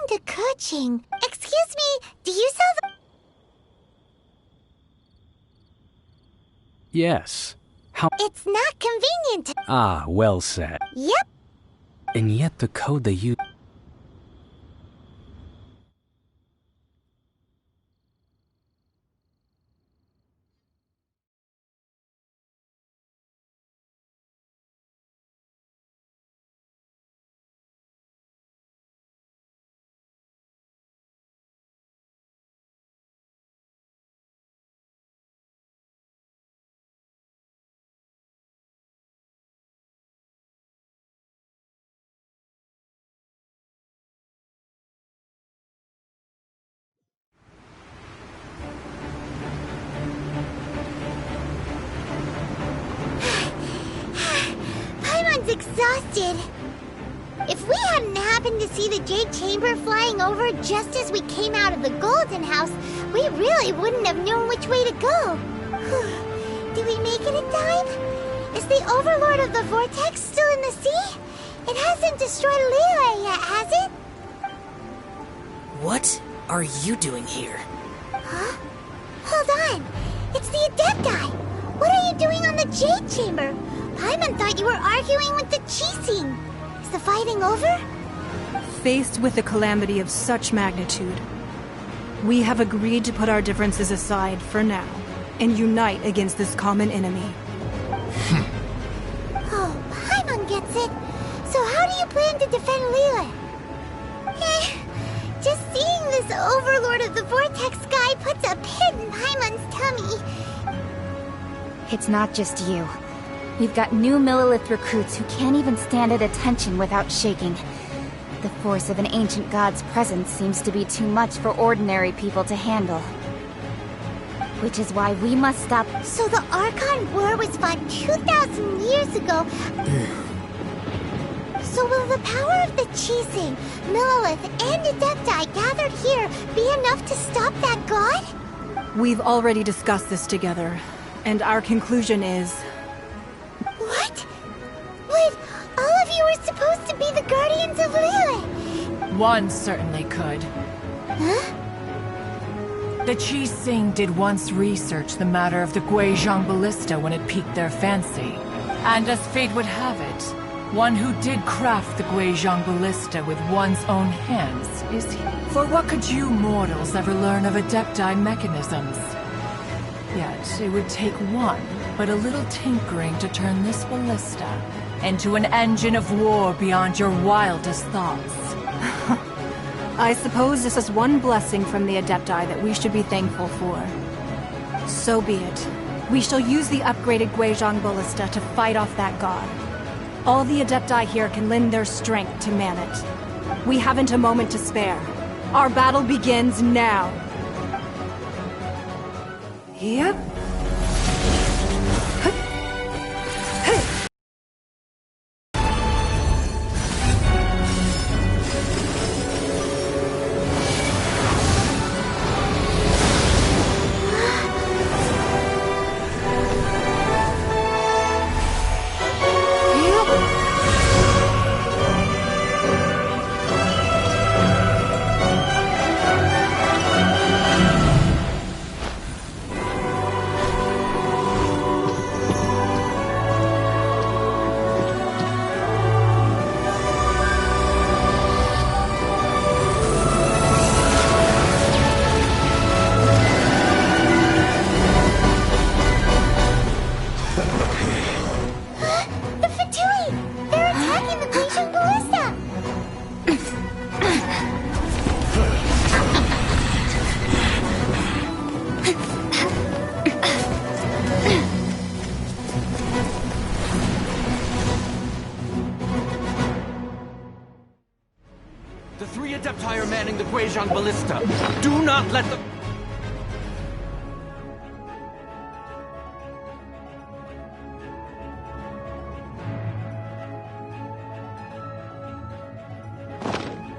to coaching. Excuse me, do you sell the... Yes. How? It's not convenient to... Ah, well said. Yep. And yet the code they use... Paimon's exhausted. If we hadn't happened to see the Jade Chamber flying over just as we came out of the Golden House, we really wouldn't have known which way to go. Did we make it in time? Is the Overlord of the Vortex still in the sea? It hasn't destroyed Liyue yet, has it? What are you doing here? Huh? Hold on. It's the Adepti. What are you doing on the Jade Chamber? Paimon thought you were arguing with the Qixing. Is the fighting over? Faced with a calamity of such magnitude, we have agreed to put our differences aside for now and unite against this common enemy. Oh, Paimon gets it. So how do you plan to defend Liyue? Just seeing this Overlord of the Vortex guy puts a pit in Paimon's tummy. It's not just you. We've got new Millilith recruits who can't even stand at attention without shaking. The force of an ancient god's presence seems to be too much for ordinary people to handle. Which is why we must stop. So the Archon War was fought 2,000 years ago. So will the power of the Qixing, Millilith, and Adepti gathered here be enough to stop that god? We've already discussed this together, and our conclusion is... What? Wait, all of you were supposed to be the guardians of Liyue. One certainly could. Huh? The Qixing did once research the matter of the Guizhong Ballista when it piqued their fancy. And as fate would have it, one who did craft the Guizhong Ballista with one's own hands is he. For what could you mortals ever learn of Adepti mechanisms? Yet, it would take one, but a little tinkering to turn this ballista into an engine of war beyond your wildest thoughts. I suppose this is one blessing from the Adepti that we should be thankful for. So be it. We shall use the upgraded Guizhong Ballista to fight off that god. All the Adepti here can lend their strength to man it. We haven't a moment to spare. Our battle begins now. Yep. The three Adepti are manning the Guizhong Ballista. Do not let them...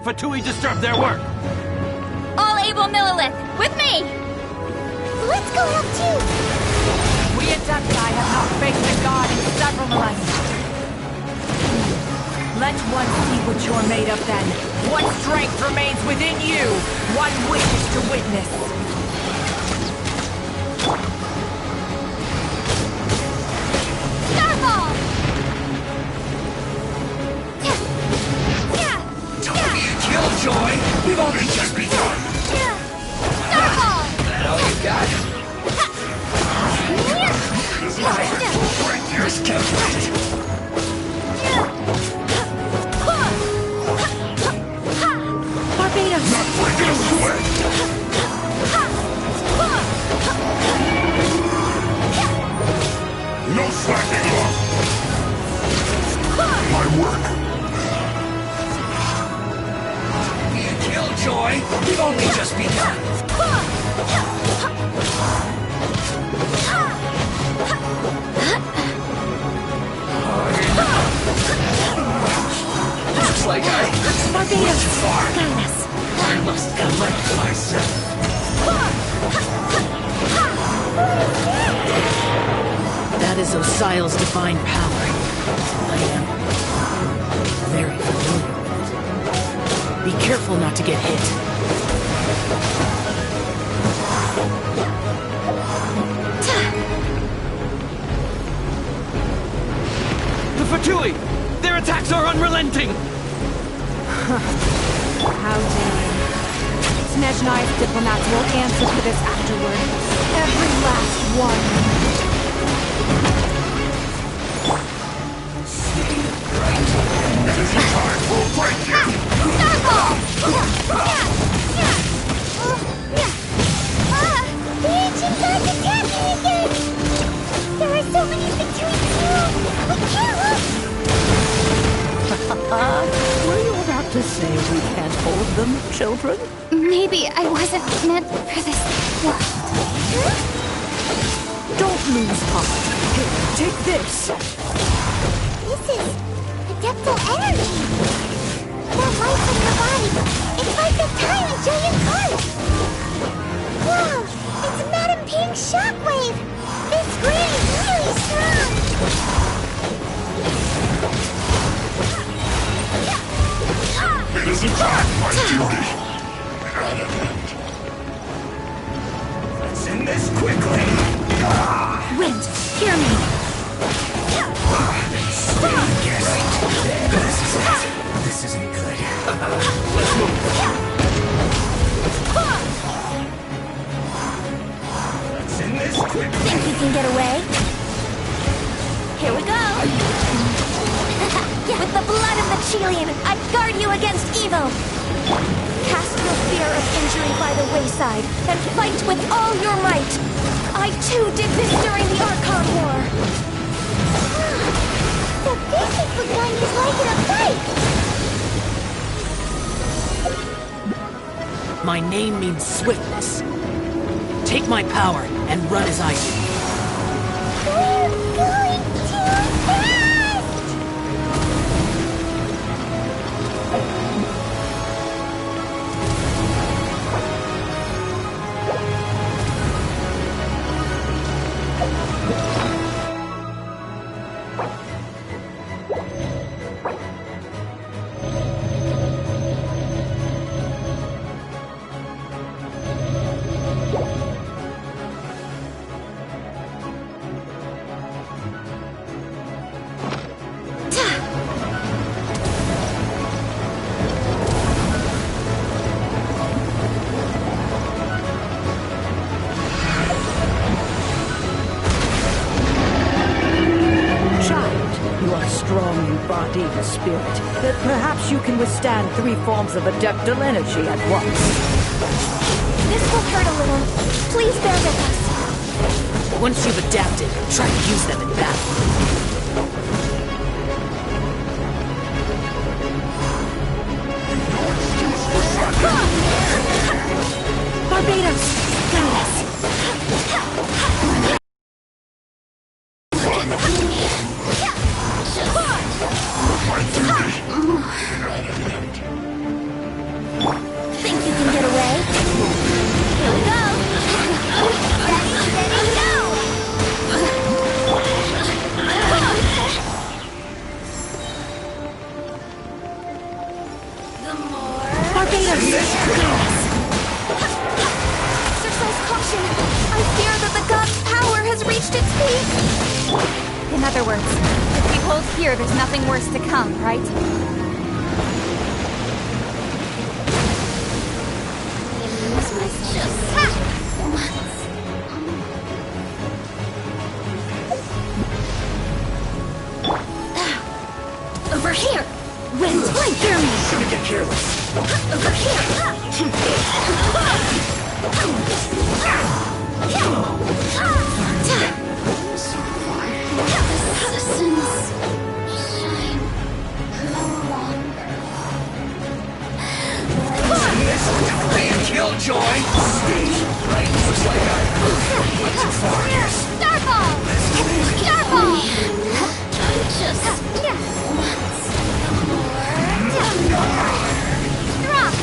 Fatui disturb their work! All able Millilith, with me! Let's go help too! We Adepti have not faced a god in several millennia. Let one see what you're made of then. What strength remains within you? One wishes to witness. Starball! Killjoy! We've only just begun! Starball! That all you got? Just can't wait! Barbados! Not breaking a sweat! No slacking off! My work! Killjoy! We've only just begun! Looks like I went too far. I must collect myself. That is Osial's divine power. I am very familiar with it. Be careful not to get hit. The Fatui! Their attacks are unrelenting! How dare you? Snezhnai's diplomats will answer for this afterward. Every last one. We'll break you! Starball! The ancient god's attacking again! There are so many between you! We can't look! Were you about to say we can't hold them, children? Maybe I wasn't meant for this world. Don't lose heart. Here, take this. This is adeptal energy! That light from your body, it's like the time in Giant Heart! Whoa! It's Madame Ping's shockwave! This screen is really strong! It is in fact my duty! Let's end this quickly! Wind, hear me. This isn't good. Let's end this quickly! Think you can get away? Here we go! With the blood of the Chelian, I guard you against evil! Cast your fear of injury by the wayside, and fight with all your might! I too did this during the Archon War! The basic begun is like in a fight! My name means swiftness. Take my power and run as I do. We're going too fast! Body and spirit, that perhaps you can withstand 3 forms of adeptal energy at once. This will hurt a little. Please bear with us. Once you've adapted, try to use them in battle. Barbados! Guide us! Think you can get away? Here we go! Ready, steady, go! Barbados! Exercise caution! I fear that the god's power has reached its peak! In other words, if we hold here, there's nothing worse to come, right? Over here! Wind flank me! Shouldn't get careless. Over here! Assassins shine no longer. This definitely a killjoy. Stage right. Looks like I went too far. Starball! Starball! Just Drop!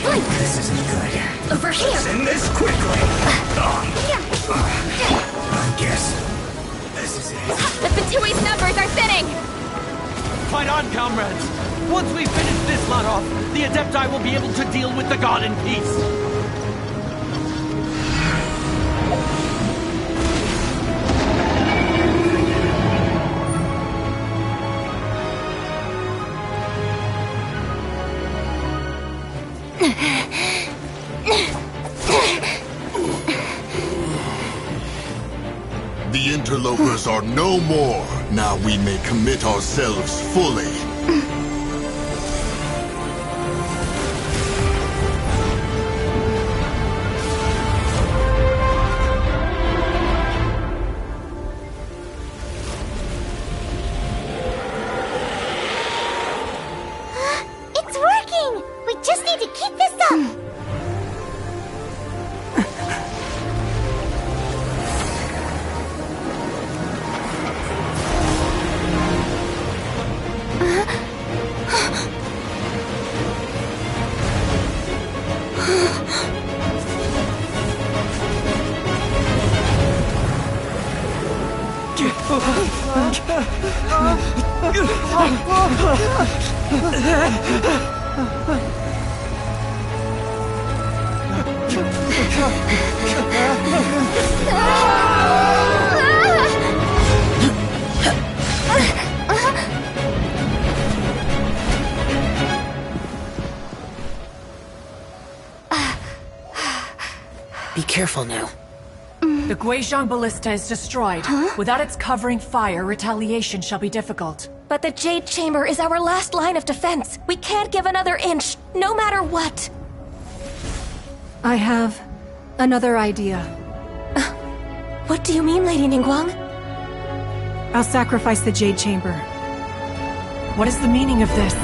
blink! This isn't good. Over here! Send this quickly. I guess this is it. The Fatui's numbers are thinning! Fight on, comrades! Once we finish this lot off, the Adepti will be able to deal with the god in peace. The interlopers are no more. Now we may commit ourselves fully. It's working! We just need to keep this up! Be careful now. The Guizhong Ballista is destroyed. Without its covering fire, retaliation shall be difficult. But the Jade Chamber is our last line of defense. We can't give another inch, no matter what. I have another idea. What do you mean, Lady Ningguang? I'll sacrifice the Jade Chamber. What is the meaning of this?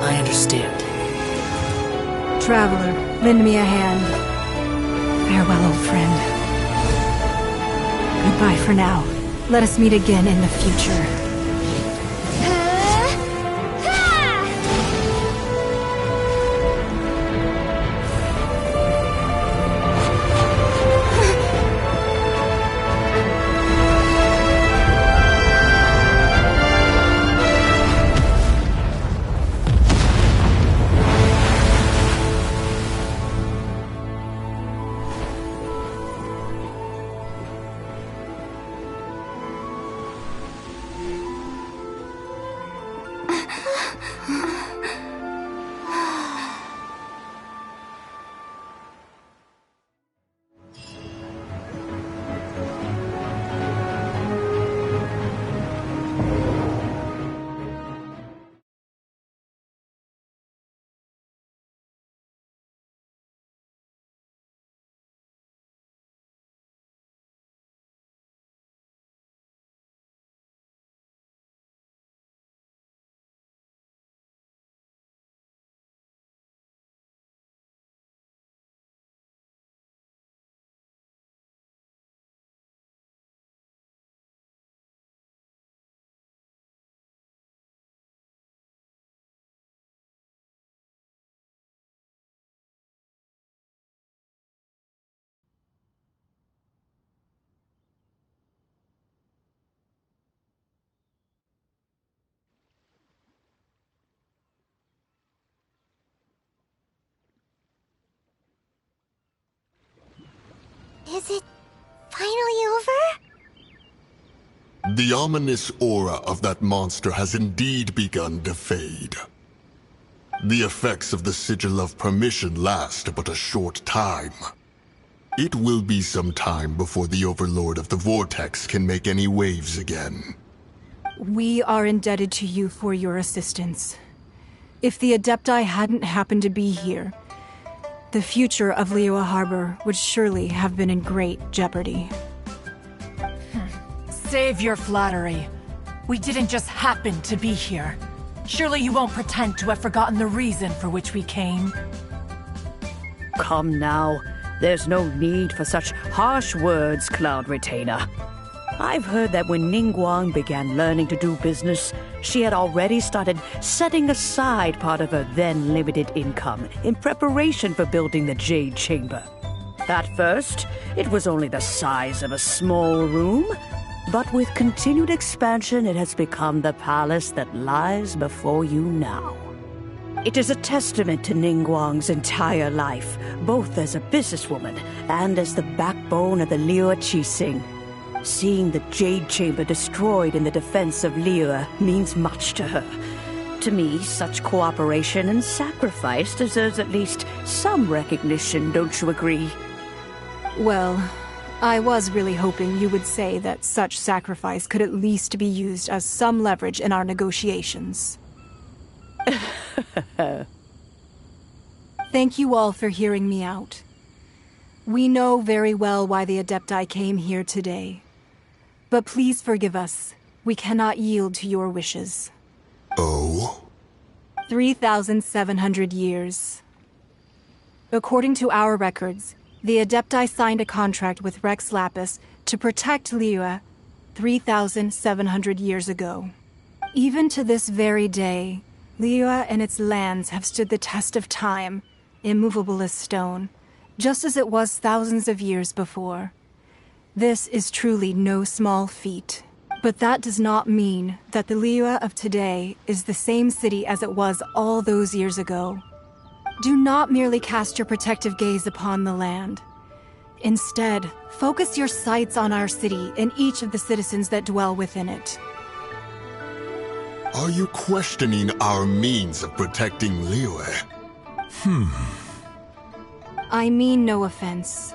I understand. Traveler, lend me a hand. Farewell, old friend. Goodbye for now. Let us meet again in the future. Is it finally over? The ominous aura of that monster has indeed begun to fade. The effects of the Sigil of Permission last but a short time. It will be some time before the Overlord of the Vortex can make any waves again. We are indebted to you for your assistance. If the Adepti hadn't happened to be here, the future of Liyue Harbor would surely have been in great jeopardy. Save your flattery. We didn't just happen to be here. Surely you won't pretend to have forgotten the reason for which we came. Come now. There's no need for such harsh words, Cloud Retainer. I've heard that when Ningguang began learning to do business, she had already started setting aside part of her then limited income in preparation for building the Jade Chamber. At first, it was only the size of a small room, but with continued expansion, it has become the palace that lies before you now. It is a testament to Ningguang's entire life, both as a businesswoman and as the backbone of the Liyue Qixing. Seeing the Jade Chamber destroyed in the defense of Liyue means much to her. To me, such cooperation and sacrifice deserves at least some recognition, don't you agree? Well, I was really hoping you would say that such sacrifice could at least be used as some leverage in our negotiations. Thank you all for hearing me out. We know very well why the Adepti came here today. But please forgive us. We cannot yield to your wishes. Oh? 3,700 years. According to our records, the Adepti signed a contract with Rex Lapis to protect Liyue 3,700 years ago. Even to this very day, Liyue and its lands have stood the test of time, immovable as stone, just as it was thousands of years before. This is truly no small feat. But that does not mean that the Liyue of today is the same city as it was all those years ago. Do not merely cast your protective gaze upon the land. Instead, focus your sights on our city and each of the citizens that dwell within it. Are you questioning our means of protecting Liyue? I mean no offense.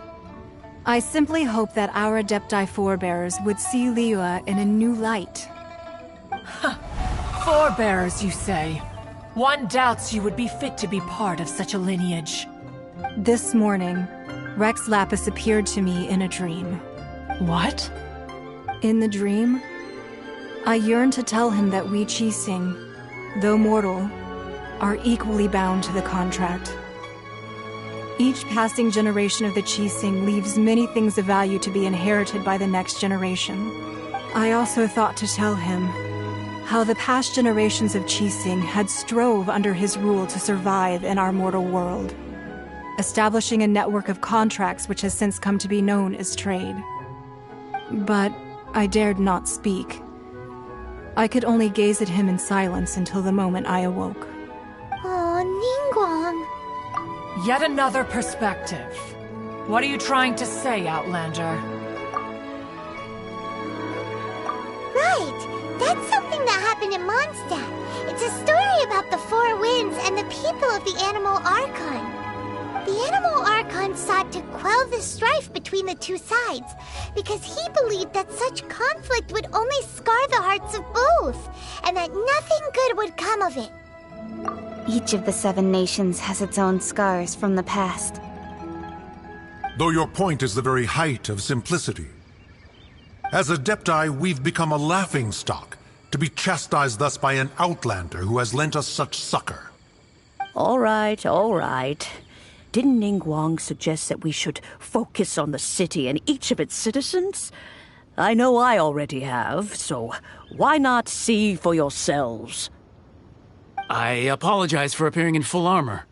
I simply hope that our Adepti forebears would see Liyue in a new light. Forebears, you say? One doubts you would be fit to be part of such a lineage. This morning, Rex Lapis appeared to me in a dream. What? In the dream, I yearned to tell him that we Qixing, though mortal, are equally bound to the contract. Each passing generation of the Qixing leaves many things of value to be inherited by the next generation. I also thought to tell him how the past generations of Qixing had strove under his rule to survive in our mortal world, establishing a network of contracts which has since come to be known as trade. But I dared not speak. I could only gaze at him in silence until the moment I awoke. Oh, Ningguang. Yet another perspective. What are you trying to say, Outlander? Right! That's something that happened in Mondstadt. It's a story about the Four Winds and the people of the Animal Archon. The Animal Archon sought to quell the strife between the two sides, because he believed that such conflict would only scar the hearts of both, and that nothing good would come of it. Each of the 7 nations has its own scars from the past. Though your point is the very height of simplicity. As Adepti, we've become a laughingstock, to be chastised thus by an outlander who has lent us such succor. All right, all right. Didn't Ningguang suggest that we should focus on the city and each of its citizens? I know I already have, so why not see for yourselves? I apologize for appearing in full armor.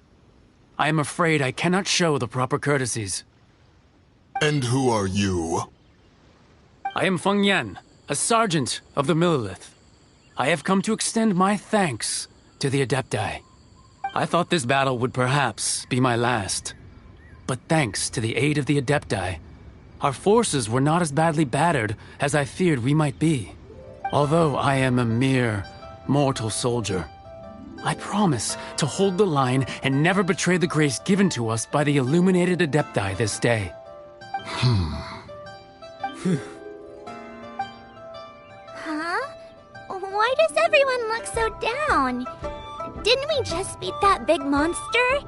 I am afraid I cannot show the proper courtesies. And who are you? I am Feng Yan, a sergeant of the Millilith. I have come to extend my thanks to the Adepti. I thought this battle would perhaps be my last. But thanks to the aid of the Adepti, Our forces were not as badly battered as I feared we might be. Although I am a mere mortal soldier, I promise to hold the line and never betray the grace given to us by the illuminated Adepti this day. Huh? Why does everyone look so down? Didn't we just beat that big monster?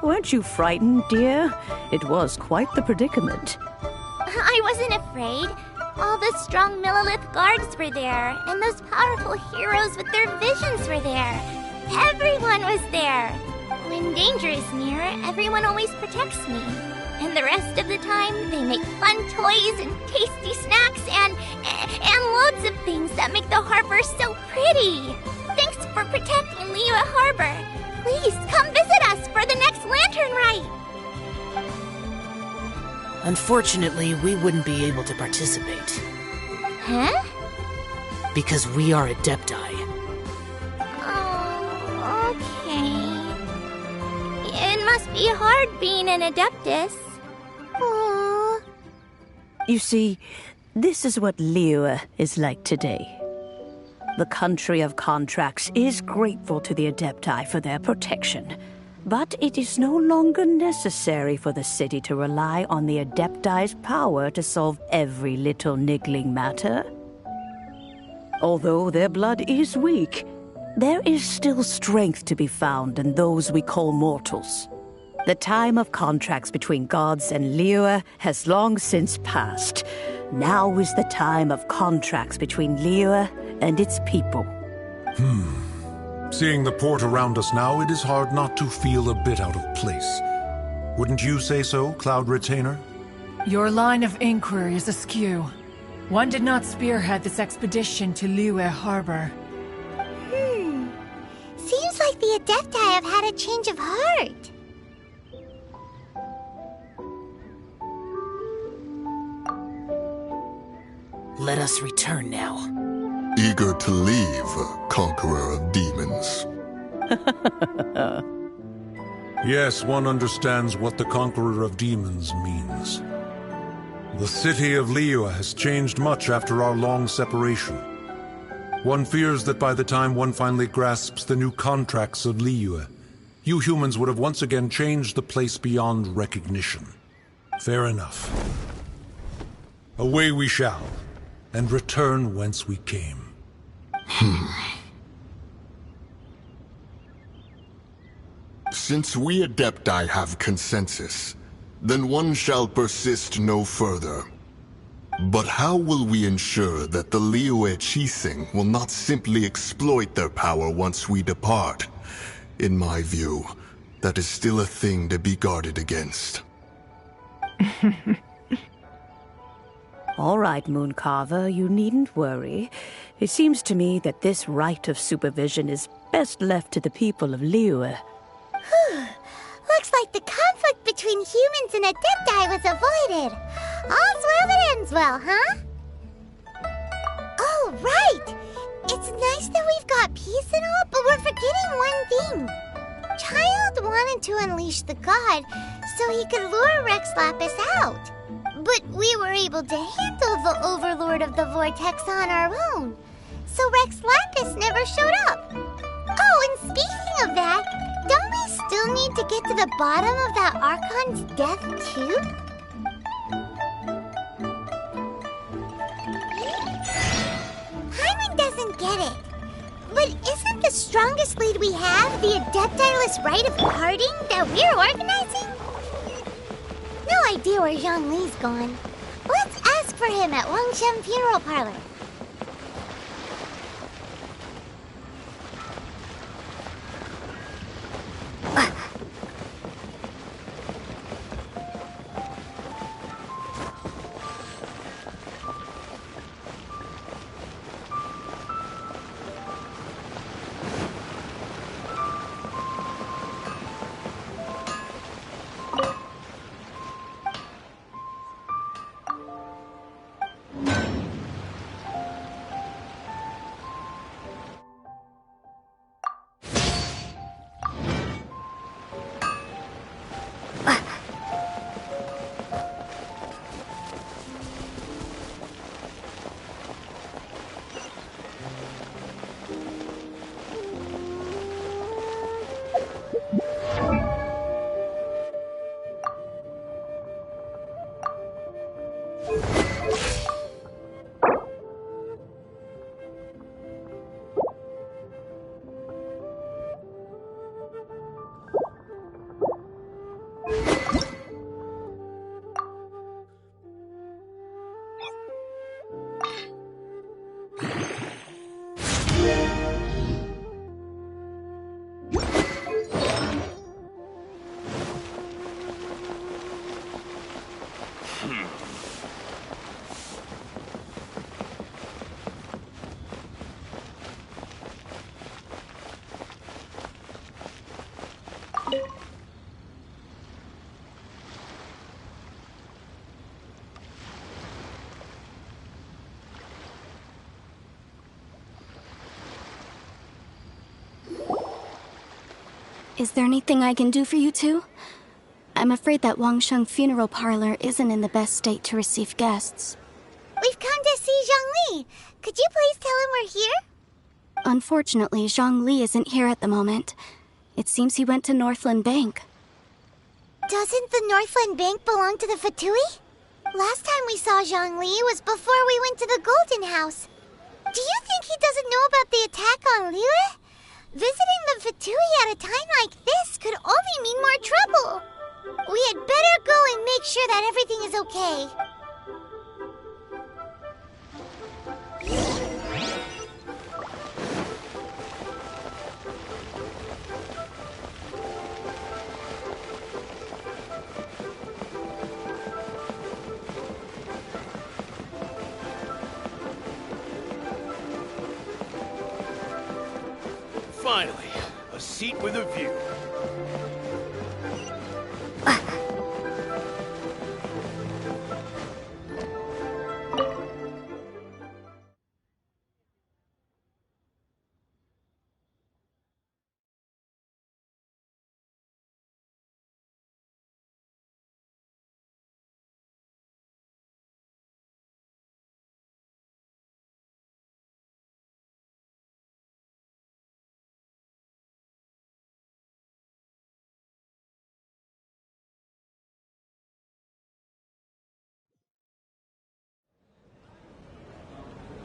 Weren't you frightened, dear? It was quite the predicament. I wasn't afraid. All the strong Millilith guards were there, and those powerful heroes with their visions were there. Everyone was there. When danger is near, everyone always protects me. And the rest of the time, they make fun toys and tasty snacks and loads of things that make the harbor so pretty. Thanks for protecting Liyue Harbor. Please come visit us for the next lantern rite. Unfortunately, we wouldn't be able to participate. Huh? Because we are Adepti. Oh, okay. It must be hard being an Adeptus. Aww. You see, this is what Liyue is like today. The country of contracts is grateful to the Adepti for their protection. But it is no longer necessary for the city to rely on the Adepti's power to solve every little niggling matter. Although their blood is weak, there is still strength to be found in those we call mortals. The time of contracts between gods and Liyue has long since passed. Now is the time of contracts between Liyue and its people. Seeing the port around us now, it is hard not to feel a bit out of place. Wouldn't you say so, Cloud Retainer? Your line of inquiry is askew. One did not spearhead this expedition to Liyue Harbor. Seems like the Adepti have had a change of heart. Let us return now. Eager to leave, Conqueror of Demons. Yes, one understands what the Conqueror of Demons means. The city of Liyue has changed much after our long separation. One fears that by the time one finally grasps the new contracts of Liyue, you humans would have once again changed the place beyond recognition. Fair enough. Away we shall, and return whence we came. Since we Adepti have consensus, then one shall persist no further. But how will we ensure that the Liyue Qixing will not simply exploit their power once we depart? In my view, that is still a thing to be guarded against. All right, Mooncarver, you needn't worry. It seems to me that this right of supervision is best left to the people of Liyue. Looks like the conflict between humans and Adepti was avoided. All's well that ends well, huh? Oh, right! It's nice that we've got peace and all, but we're forgetting one thing. Child wanted to unleash the god so he could lure Rex Lapis out. But we were able to handle the Overlord of the Vortex on our own. So Rex Lapis never showed up. Oh, and speaking of that, don't we still need to get to the bottom of that Archon's death, too? Hyman doesn't get it. But isn't the strongest lead we have the Adeptiless Rite of Parting that we're organizing? No idea where Zhongli's gone. Let's ask for him at Wangshen Funeral Parlor. Is there anything I can do for you two? I'm afraid that Wangsheng funeral parlor isn't in the best state to receive guests. We've come to see Zhongli. Could you please tell him we're here? Unfortunately, Zhongli isn't here at the moment. It seems he went to Northland Bank. Doesn't the Northland Bank belong to the Fatui? Last time we saw Zhongli was before we went to the Golden House. Do you think he doesn't know about the attack on Liyue? Visiting the Fatui at a time like this could only mean more trouble. We had better go and make sure that everything is okay. Finally, a seat with a view.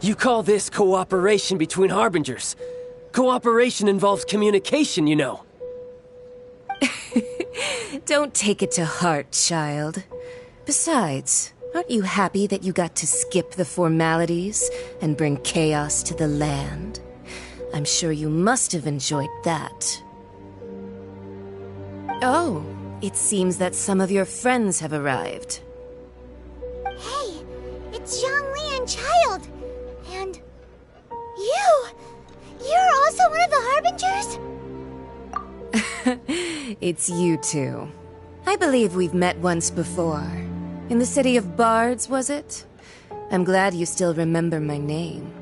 You call this cooperation between Harbingers? Cooperation involves communication, you know. Don't take it to heart, child. Besides, aren't you happy that you got to skip the formalities and bring chaos to the land? I'm sure you must have enjoyed that. Oh, it seems that some of your friends have arrived. Hey, it's Zhongli and Child. And you! You're also one of the Harbingers? It's you two. I believe we've met once before. In the city of Bards, was it? I'm glad you still remember my name.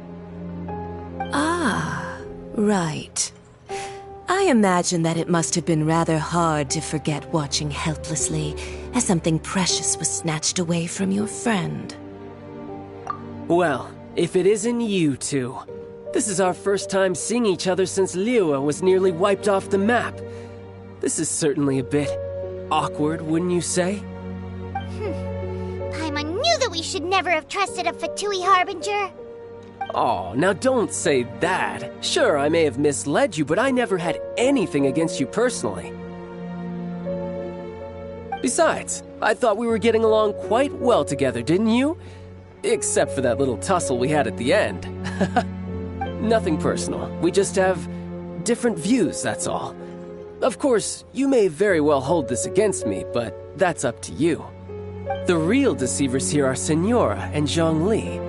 Ah, right. I imagine that it must have been rather hard to forget watching helplessly as something precious was snatched away from your friend. Well, if it isn't you two. This is our first time seeing each other since Liyue was nearly wiped off the map. This is certainly a bit awkward, wouldn't you say? Paimon knew that we should never have trusted a Fatui Harbinger. Oh, now don't say that. Sure, I may have misled you, but I never had anything against you personally. Besides, I thought we were getting along quite well together, didn't you? Except for that little tussle we had at the end. Nothing personal. We just have different views, that's all. Of course, you may very well hold this against me, but that's up to you. The real deceivers here are Senora and Zhongli.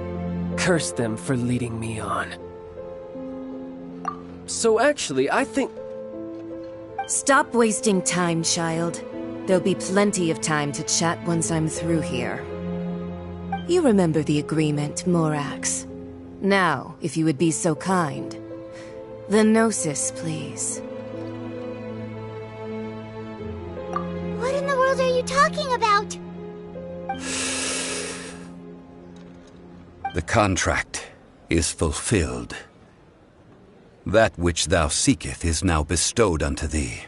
Curse them for leading me on. So actually, I think... Stop wasting time, child. There'll be plenty of time to chat once I'm through here. You remember the agreement, Morax. Now, if you would be so kind. The Gnosis, please. What in the world are you talking about? The contract is fulfilled. That which thou seeketh is now bestowed unto thee.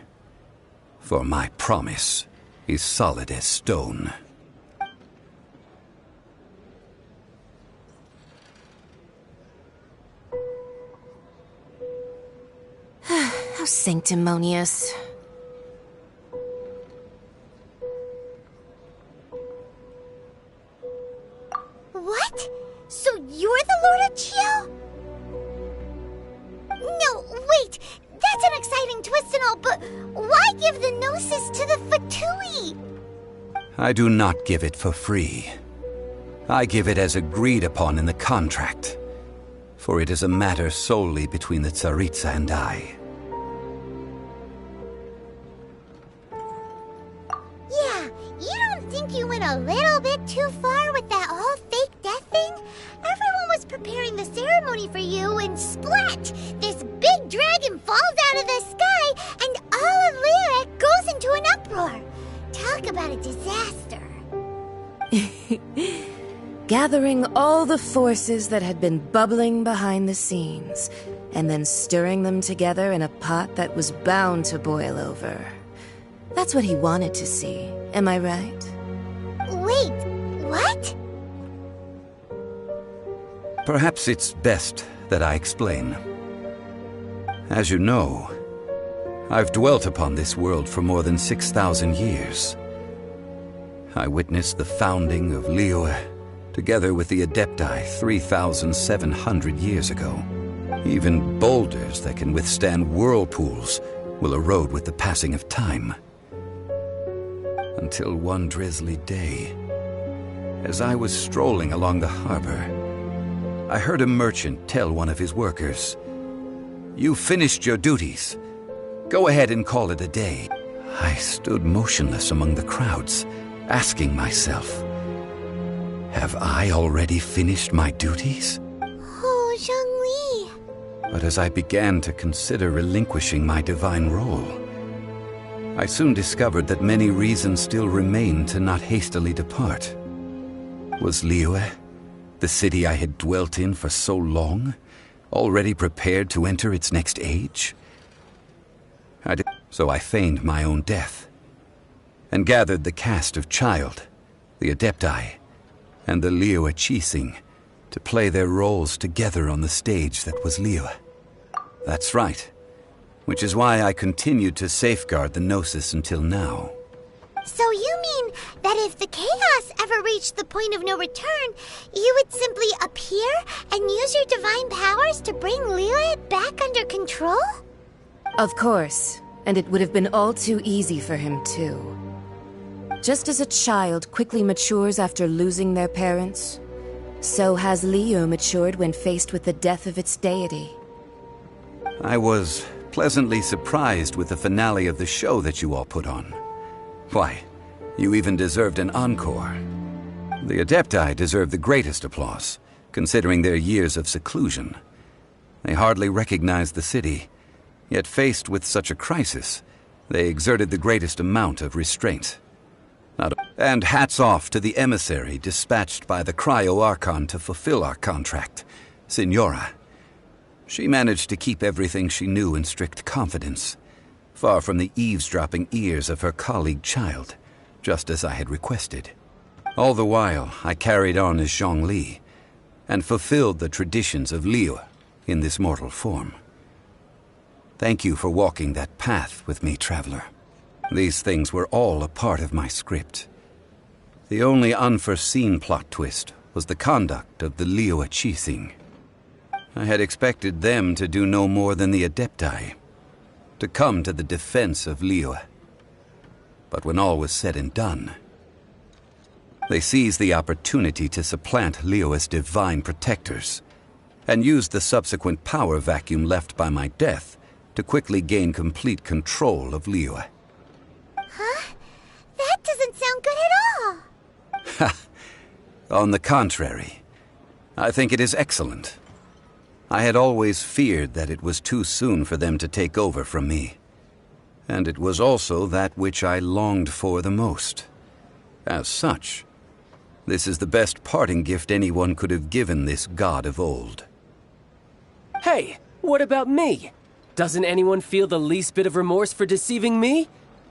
For my promise is solid as stone. How sanctimonious. What? So you're the Lord of Chiao? No, wait! That's an exciting twist and all, but why give the Gnosis to the Fatui? I do not give it for free. I give it as agreed upon in the contract. For it is a matter solely between the Tsaritsa and I. Yeah, you don't think you went a little bit too far with that whole fake death thing? Everyone was preparing the ceremony for you, and splat! This big dragon falls out of the sky, and all of gathering all the forces that had been bubbling behind the scenes, and then stirring them together in a pot that was bound to boil over. That's what he wanted to see, am I right? Wait, what? Perhaps it's best that I explain. As you know, I've dwelt upon this world for more than 6,000 years. I witnessed the founding of Liyue, together with the Adepti 3,700 years ago. Even boulders that can withstand whirlpools will erode with the passing of time. Until one drizzly day, as I was strolling along the harbor, I heard a merchant tell one of his workers, "You finished your duties. Go ahead and call it a day." I stood motionless among the crowds, asking myself, have I already finished my duties? Oh, Zhongli. But as I began to consider relinquishing my divine role, I soon discovered that many reasons still remained to not hastily depart. Was Liyue, the city I had dwelt in for so long, already prepared to enter its next age? So I feigned my own death, and gathered the cast of Child, the Adepti, and the Liyue Qixing to play their roles together on the stage that was Liyue. That's right, which is why I continued to safeguard the Gnosis until now. So you mean that if the chaos ever reached the point of no return, you would simply appear and use your divine powers to bring Liyue back under control? Of course, and it would have been all too easy for him too. Just as a child quickly matures after losing their parents, so has Liyue matured when faced with the death of its deity. I was pleasantly surprised with the finale of the show that you all put on. Why, you even deserved an encore. The Adepti deserve the greatest applause, considering their years of seclusion. They hardly recognized the city, yet faced with such a crisis, they exerted the greatest amount of restraint. And hats off to the emissary dispatched by the Cryo-Archon to fulfill our contract, Signora. She managed to keep everything she knew in strict confidence, far from the eavesdropping ears of her colleague Child, just as I had requested. All the while, I carried on as Zhongli, and fulfilled the traditions of Liyue in this mortal form. Thank you for walking that path with me, Traveler. These things were all a part of my script. The only unforeseen plot twist was the conduct of the Liyue Qixing. I had expected them to do no more than the Adepti, to come to the defense of Liyue. But when all was said and done, they seized the opportunity to supplant Liyue's divine protectors, and used the subsequent power vacuum left by my death to quickly gain complete control of Liyue. Huh? That doesn't sound good at all! Ha! On the contrary, I think it is excellent. I had always feared that it was too soon for them to take over from me. And it was also that which I longed for the most. As such, this is the best parting gift anyone could have given this god of old. Hey, what about me? Doesn't anyone feel the least bit of remorse for deceiving me?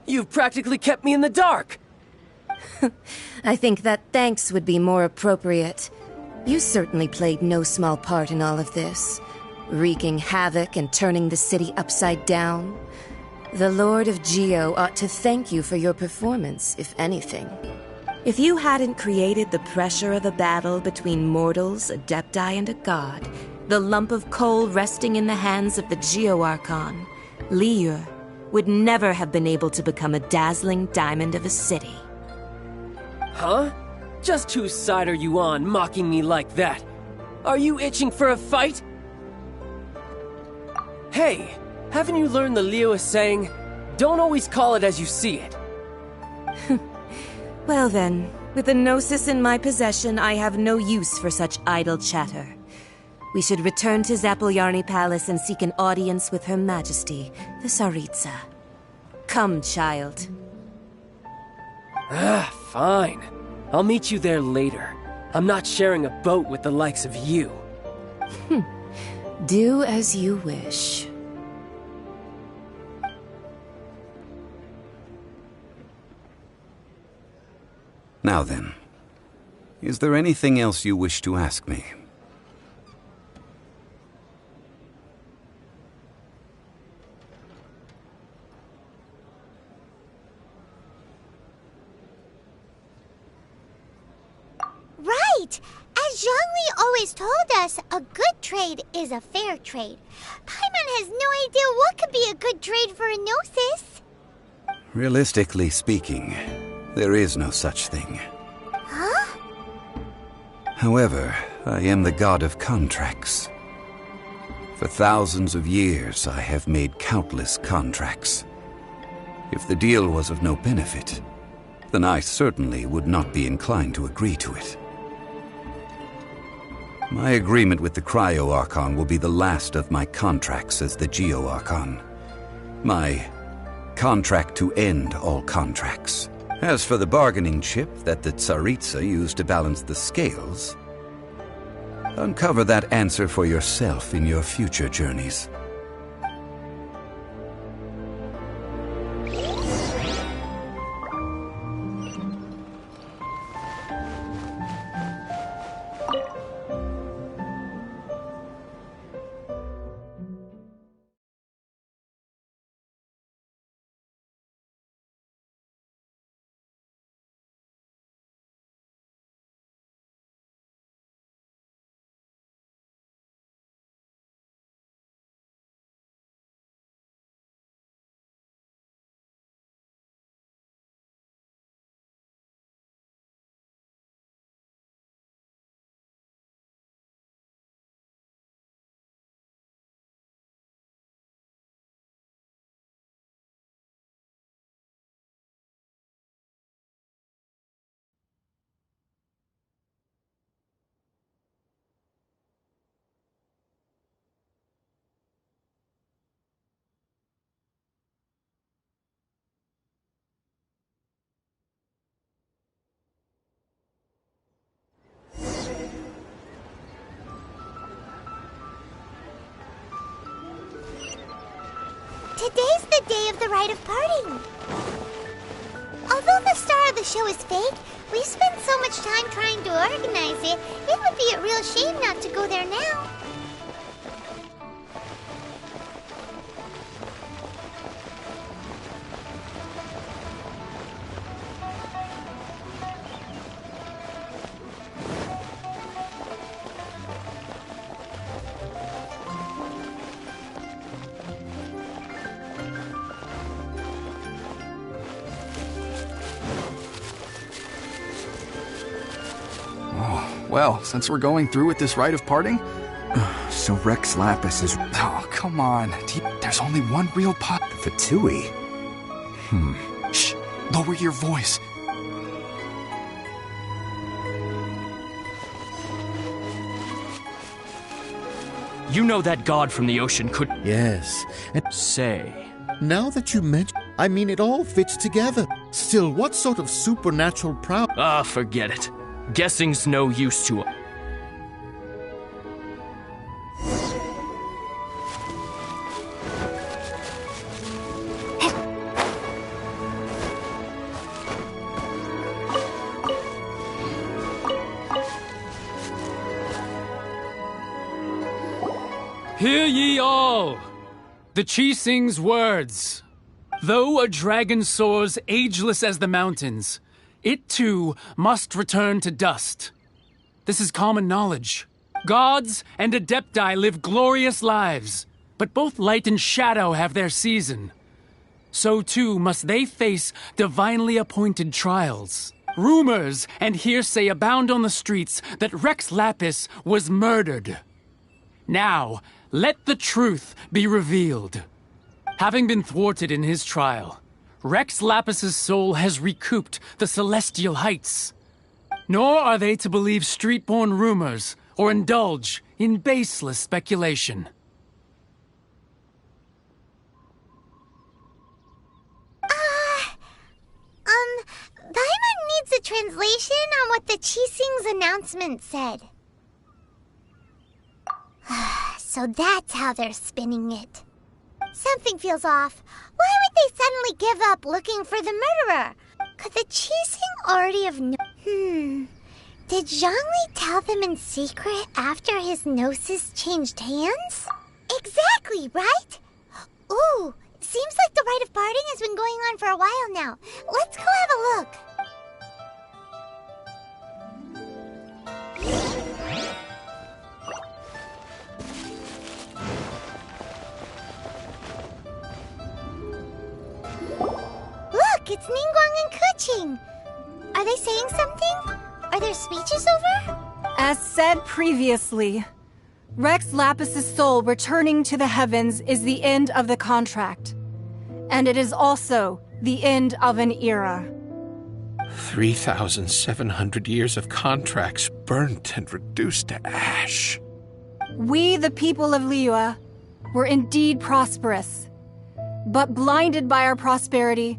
You've practically kept me in the dark! I think that thanks would be more appropriate. You certainly played no small part in all of this, wreaking havoc and turning the city upside down. The Lord of Geo ought to thank you for your performance, if anything. If you hadn't created the pressure of a battle between mortals, Adepti, and a god, the lump of coal resting in the hands of the Geo-Archon, Liyue would never have been able to become a dazzling diamond of a city. Huh? Just whose side are you on, mocking me like that? Are you itching for a fight? Hey, haven't you learned the Liyue saying, don't always call it as you see it? Well then, with the Gnosis in my possession, I have no use for such idle chatter. We should return to Zapolyarny Palace and seek an audience with Her Majesty, the Tsaritsa. Come, child. Fine. I'll meet you there later. I'm not sharing a boat with the likes of you. Do as you wish. Now then, is there anything else you wish to ask me? Right! As Zhongli always told us, a good trade is a fair trade. Paimon has no idea what could be a good trade for a Gnosis. Realistically speaking, there is no such thing. Huh? However, I am the god of contracts. For thousands of years, I have made countless contracts. If the deal was of no benefit, then I certainly would not be inclined to agree to it. My agreement with the Cryo-Archon will be the last of my contracts as the Geo-Archon. My contract to end all contracts. As for the bargaining chip that the Tsaritsa used to balance the scales, uncover that answer for yourself in your future journeys. Today's the day of the rite of parting. Although the star of the show is fake, we've spent so much time trying to organize it, it would be a real shame not to go there now. Well, since we're going through with this rite of parting... So Rex Lapis is... Oh, come on. There's only one real pot... The Fatui. Shh. Lower your voice. You know that god from the ocean could... Yes. And say... Now that you mention... I mean, it all fits together. Still, what sort of supernatural power... Ah, forget it. Guessing's no use to him. Hear ye all! The Chi sings words. Though a dragon soars ageless as the mountains, it too must return to dust. This is common knowledge. Gods and Adepti live glorious lives, but both light and shadow have their season. So too must they face divinely appointed trials. Rumors and hearsay abound on the streets that Rex Lapis was murdered. Now, let the truth be revealed. Having been thwarted in his trial, Rex Lapis's soul has recouped the celestial heights. Nor are they to believe street-born rumors or indulge in baseless speculation. Paimon needs a translation on what the Qixing's announcement said. So that's how they're spinning it. Something feels off. Why would they suddenly give up looking for the murderer? Could the Qixing already have Did Zhongli tell them in secret after his gnosis changed hands? Exactly, right? Ooh, seems like the rite of parting has been going on for a while now. Let's go have a look. Look, it's Ningguang and Keqing. Are they saying something? Are there speeches over? As said previously, Rex Lapis' soul returning to the heavens is the end of the contract. And it is also the end of an era. 3,700 years of contracts burnt and reduced to ash. We, the people of Liyue, were indeed prosperous. But blinded by our prosperity,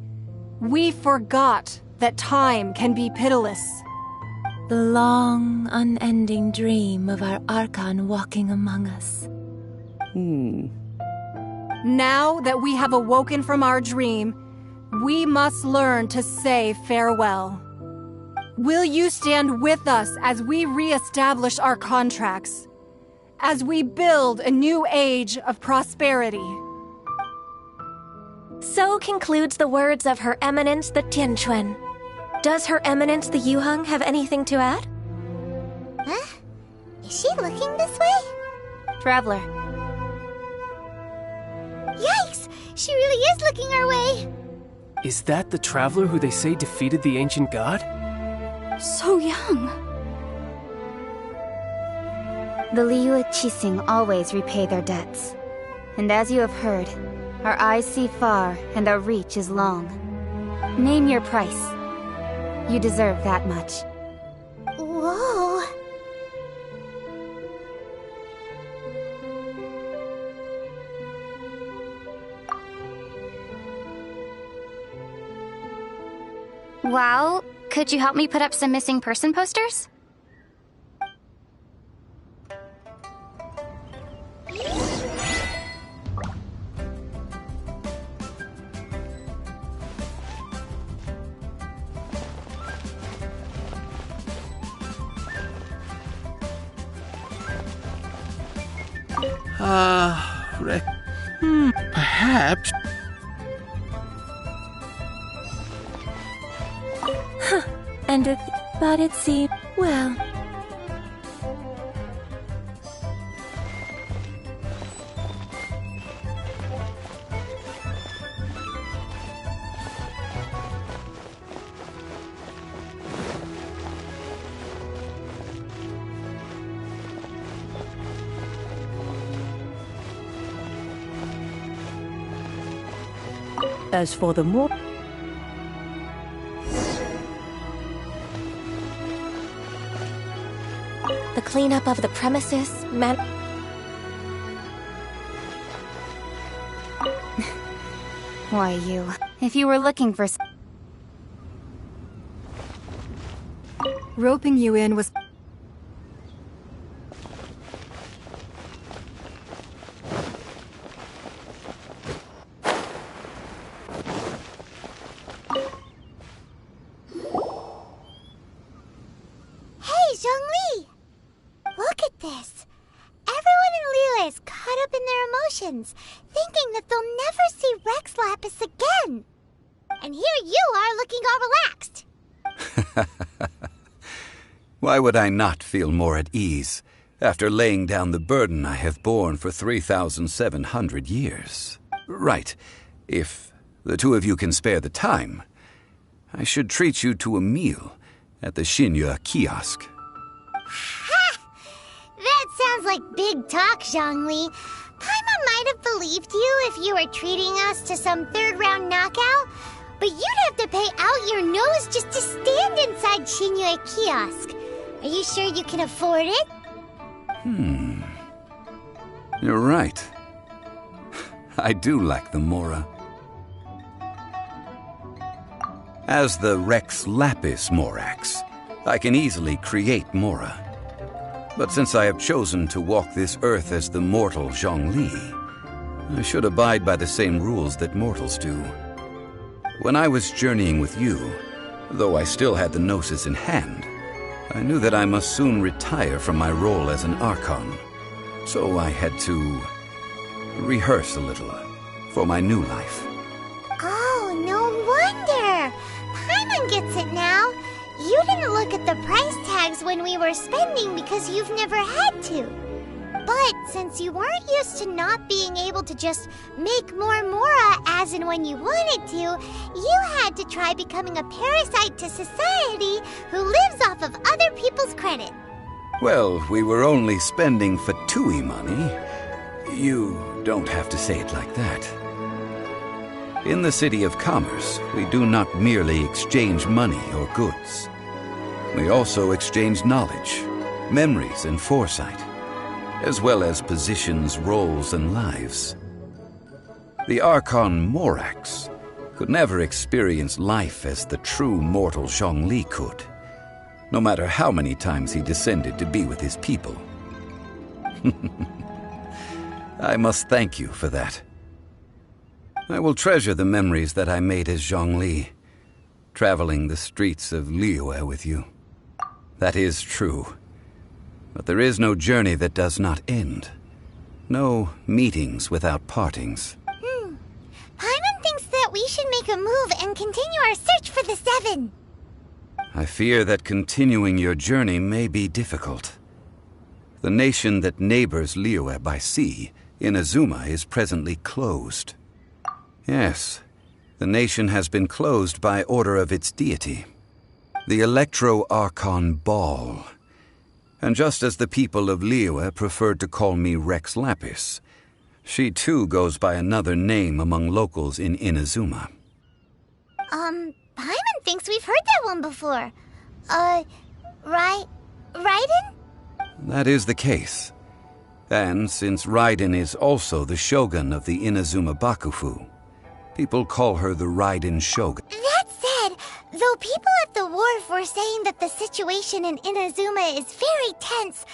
we forgot that time can be pitiless. The long, unending dream of our Archon walking among us. Now that we have awoken from our dream, we must learn to say farewell. Will you stand with us as we re-establish our contracts? As we build a new age of prosperity? So concludes the words of Her Eminence the Tianquan. Does Her Eminence the Yuheng have anything to add? Huh? Is she looking this way? Traveler. Yikes! She really is looking our way! Is that the traveler who they say defeated the ancient god? So young. The Liyue Qixing always repay their debts. And as you have heard, our eyes see far and our reach is long. Name your price. You deserve that much. Whoa! Well, could you help me put up some missing person posters? Perhaps. But it seemed, well... As for the more... The cleanup of the premises, Why, you. If you were looking for... Roping you in was... Hey, Zhongli! Look at this. Everyone in Liyue is caught up in their emotions, thinking that they'll never see Rex Lapis again. And here you are looking all relaxed. Why would I not feel more at ease after laying down the burden I have borne for 3,700 years? Right. If the two of you can spare the time, I should treat you to a meal at the Xinyue kiosk. Ha! That sounds like big talk, Zhongli. Paimon might have believed you if you were treating us to some third-round knockout, but you'd have to pay out your nose just to stand inside Xinyue kiosk. Are you sure you can afford it? You're right. I do lack the Mora. As the Rex Lapis Morax, I can easily create Mora. But since I have chosen to walk this earth as the mortal Zhongli, I should abide by the same rules that mortals do. When I was journeying with you, though I still had the Gnosis in hand, I knew that I must soon retire from my role as an Archon. So I had to rehearse a little for my new life. Oh, no wonder! Paimon gets it now. You didn't look at the price tags when we were spending because you've never had to. But since you weren't used to not being able to just make more Mora as and when you wanted to, you had to try becoming a parasite to society who lives off of other people's credit. Well, we were only spending Fatui money. You don't have to say it like that. In the City of Commerce, we do not merely exchange money or goods. We also exchange knowledge, memories, and foresight, as well as positions, roles, and lives. The Archon Morax could never experience life as the true mortal Zhongli could, no matter how many times he descended to be with his people. I must thank you for that. I will treasure the memories that I made as Zhongli, traveling the streets of Liyue with you. That is true. But there is no journey that does not end. No meetings without partings. Paimon thinks that we should make a move and continue our search for the Seven. I fear that continuing your journey may be difficult. The nation that neighbors Liyue by sea, Inazuma, is presently closed. Yes, the nation has been closed by order of its deity, the Electro-Archon Ball. And just as the people of Liyue preferred to call me Rex Lapis, she too goes by another name among locals in Inazuma. Paimon thinks we've heard that one before. Raiden? That is the case. And since Raiden is also the shogun of the Inazuma Bakufu, people call her the Raiden Shogun. That said, though people at the wharf were saying that the situation in Inazuma is very tense,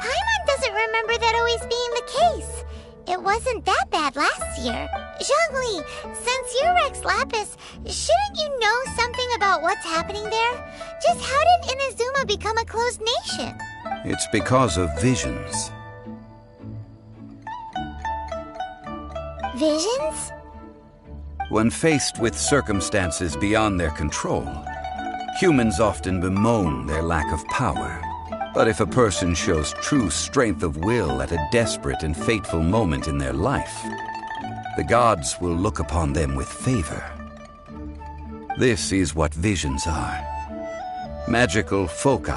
Paimon doesn't remember that always being the case. It wasn't that bad last year. Zhongli, since you're Rex Lapis, shouldn't you know something about what's happening there? Just how did Inazuma become a closed nation? It's because of visions. Visions? When faced with circumstances beyond their control, humans often bemoan their lack of power. But if a person shows true strength of will at a desperate and fateful moment in their life, the gods will look upon them with favor. This is what visions are. Magical foci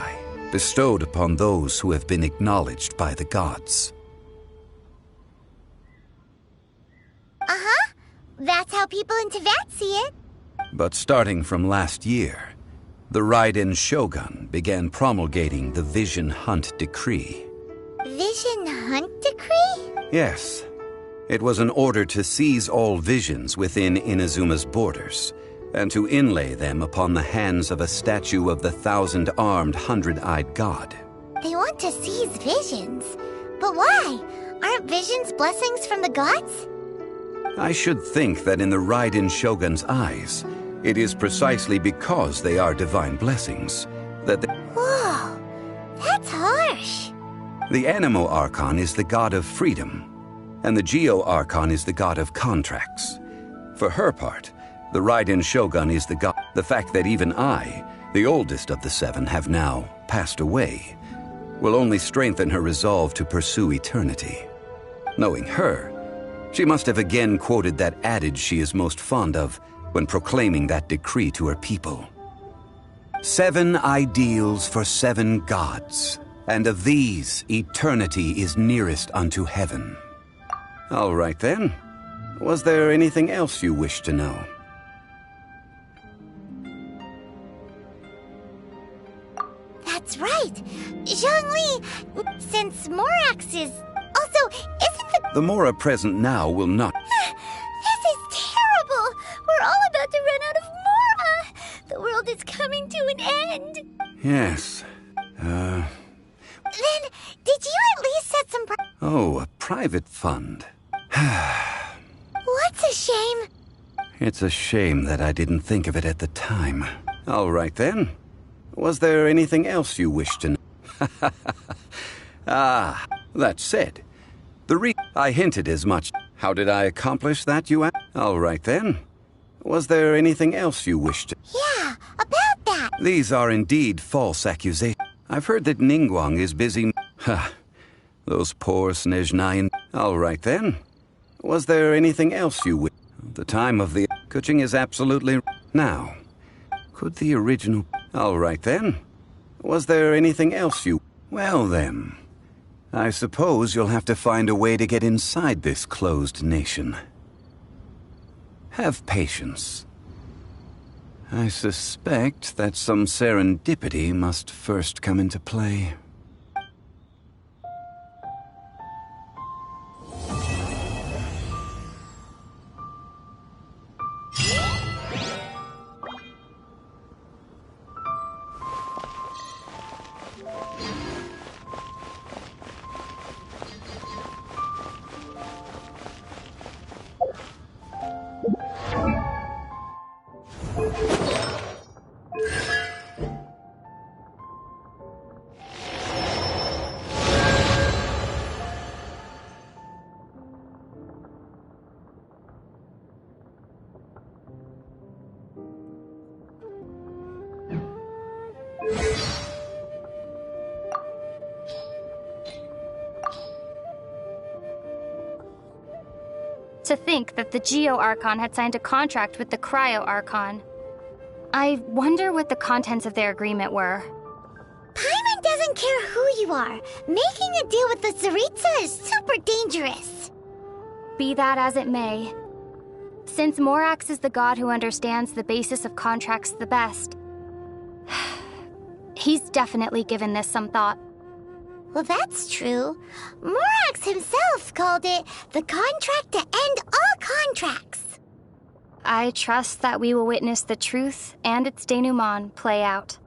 bestowed upon those who have been acknowledged by the gods. That's how people in Teyvat see it. But starting from last year, the Raiden Shogun began promulgating the Vision Hunt Decree. Vision Hunt Decree? Yes. It was an order to seize all visions within Inazuma's borders, and to inlay them upon the hands of a statue of the 1,000-armed, 100-eyed god. They want to seize visions. But why? Aren't visions blessings from the gods? I should think that in the Raiden Shogun's eyes, it is precisely because they are divine blessings that they... Whoa, that's harsh. The Animo Archon is the god of freedom, and the Geo Archon is the god of contracts. For her part, the Raiden Shogun is the god... The fact that even I, the oldest of the seven, have now passed away, will only strengthen her resolve to pursue eternity. Knowing her, she must have again quoted that adage she is most fond of when proclaiming that decree to her people. 7 ideals for 7 gods, and of these, eternity is nearest unto heaven. All right then. Was there anything else you wish to know? That's right. Zhongli, since Morax is... Also, isn't the Mora present now will not... This is terrible! We're all about to run out of Mora! coming to an end. Yes. Then, did you at least set some Oh, a private fund. What's a shame? It's a shame that I didn't think of it at the time. All right then. Was there anything else you wished to know? Ah, that said, I hinted as much. How did I accomplish that, you ask? All right then. Was there anything else you wished to? Yeah, about that. These are indeed false accusations. I've heard that Ningguang is busy. Ha! Those poor Snezhnayan. All right then. Was there anything else you wished? The time of the Kuching is absolutely now. Could the original? All right then. Was there anything else you? Well then. I suppose you'll have to find a way to get inside this closed nation. Have patience. I suspect that some serendipity must first come into play. To think that the Geo-Archon had signed a contract with the Cryo-Archon. I wonder what the contents of their agreement were. Paimon doesn't care who you are. Making a deal with the Tsaritsa is super dangerous. Be that as it may. Since Morax is the god who understands the basis of contracts the best, he's definitely given this some thought. Well, that's true. Morax himself called it the contract to end all contracts. I trust that we will witness the truth and its denouement play out.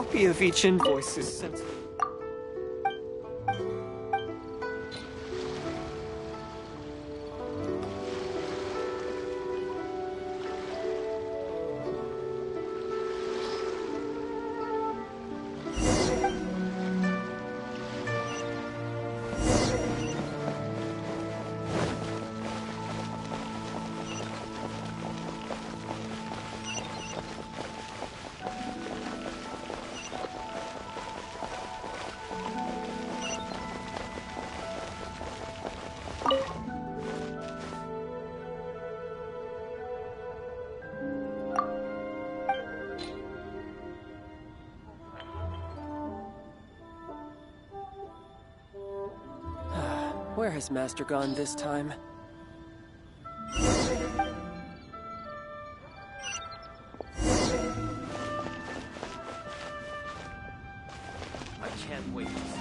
copy of each invoice is sent. Where has Master gone this time? I can't wait to see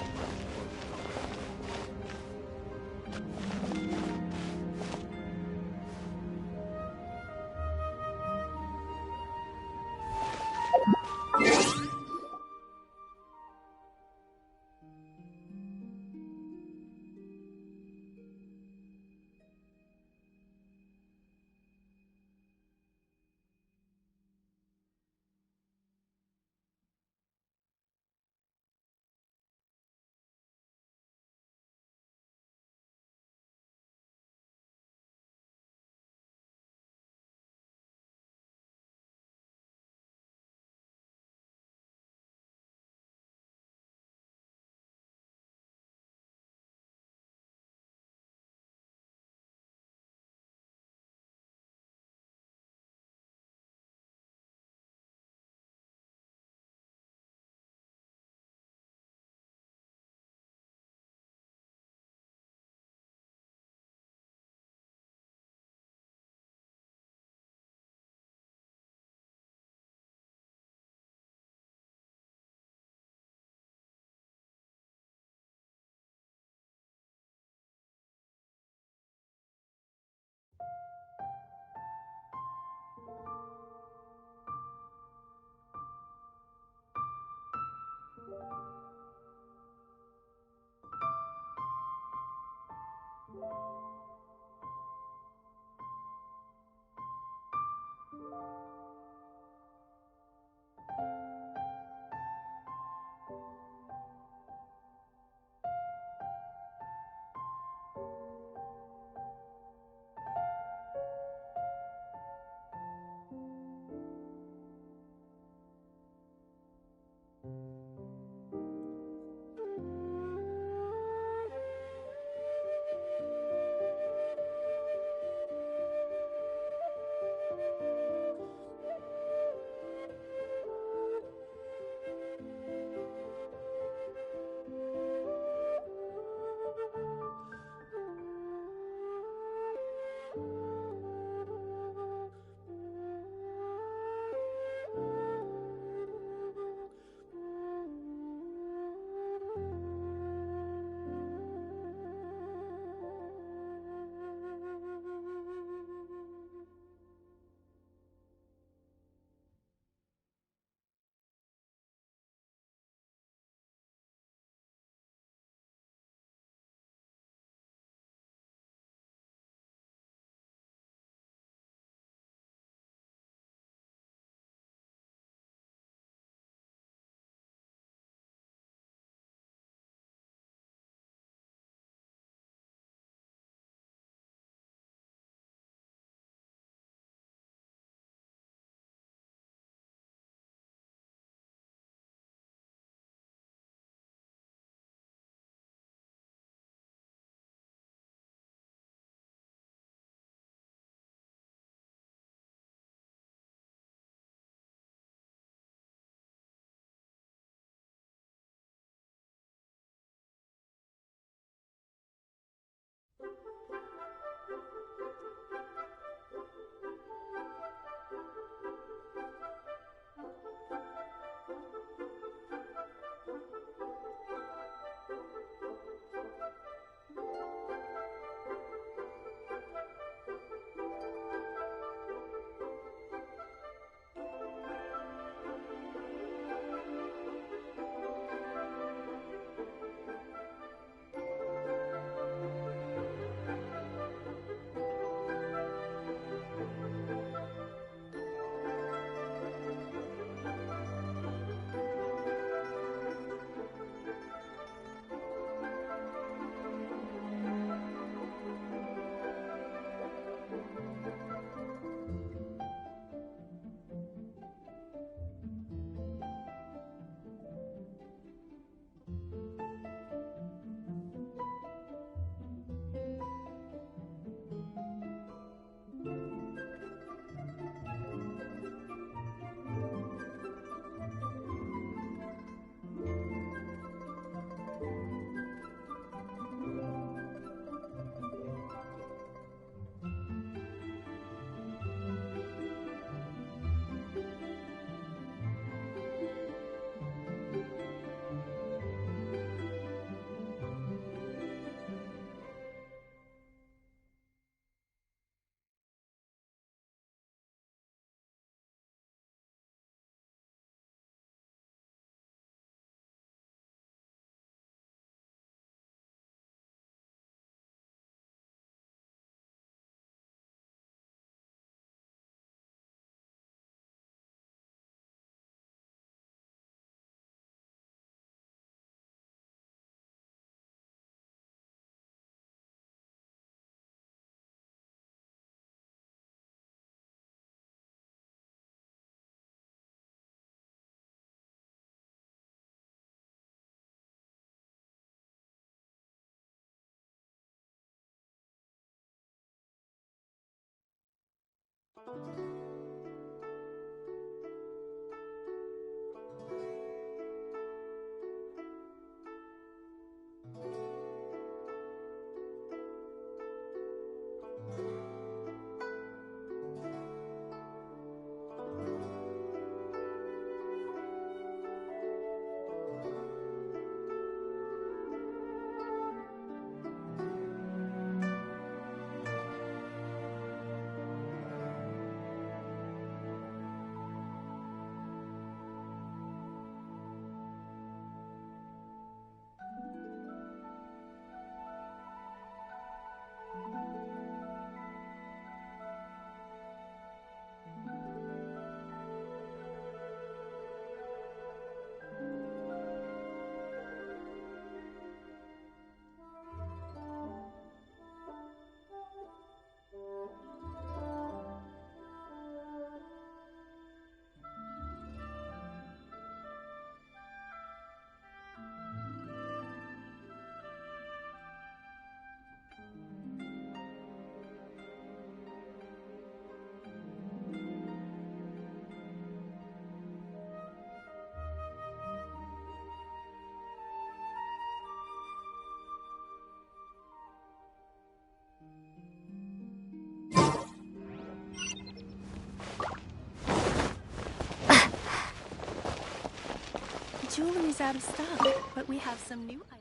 Jewelry's out of stock, but we have some new items.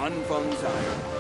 Sun von Zion.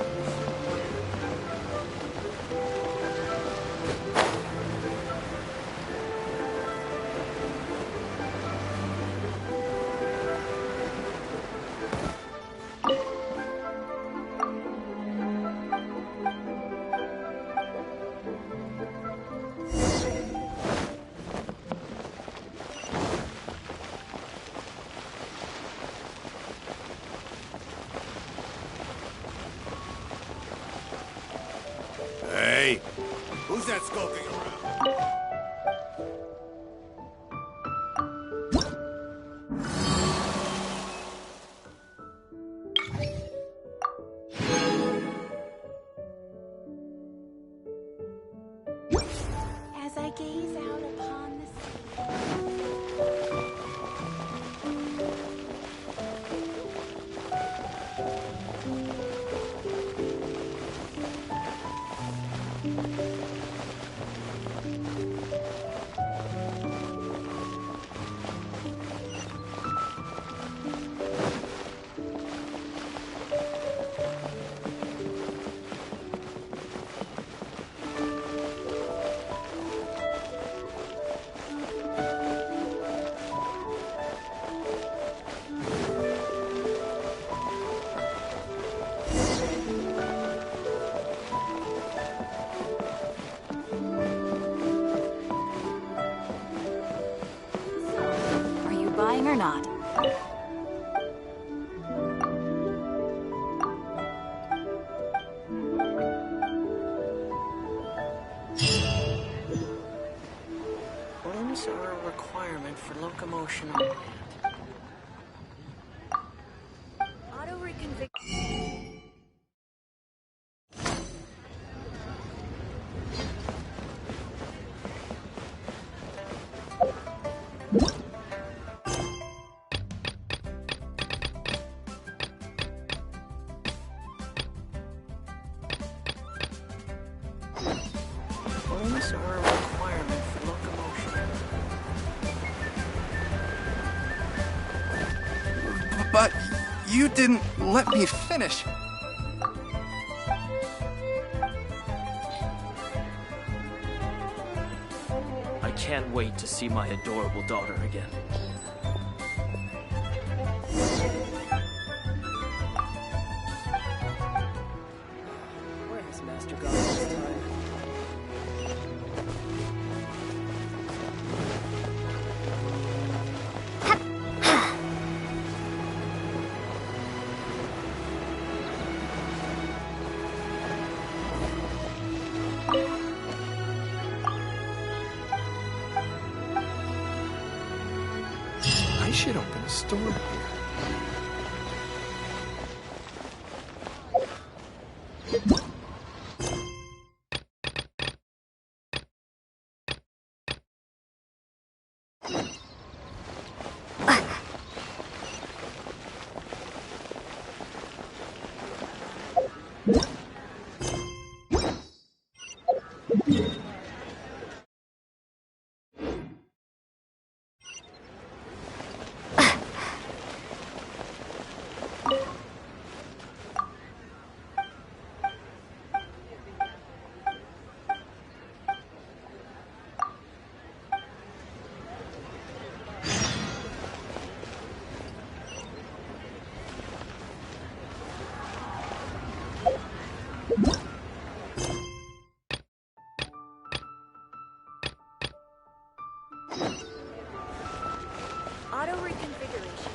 Hey! Who's that skulking around? As I gaze out upon the sea. Are you buying or not? Limbs are a requirement for locomotion on land. Auto reconfig. Limbs are a requirement for locomotion. But you didn't let me finish. I can't wait to see my adorable daughter again. Where has Master gone this time? I should open a store here. Auto reconfiguration.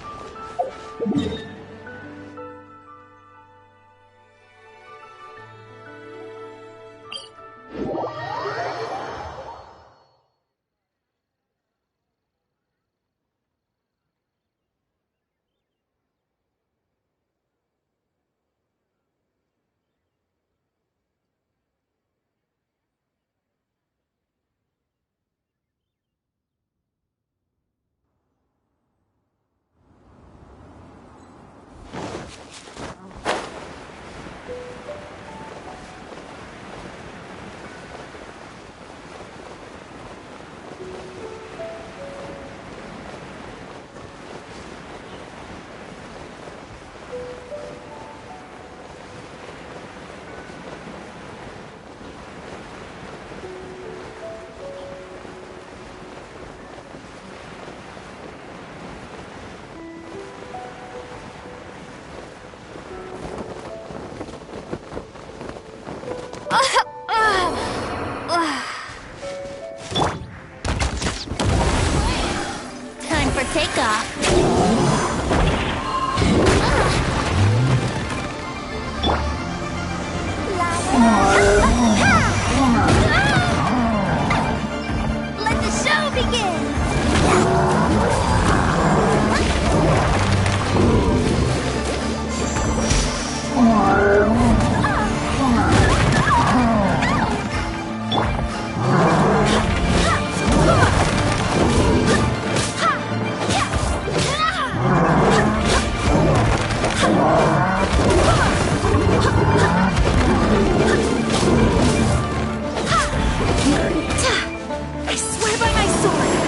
Time for takeoff. Let the show begin! I swear by my sword!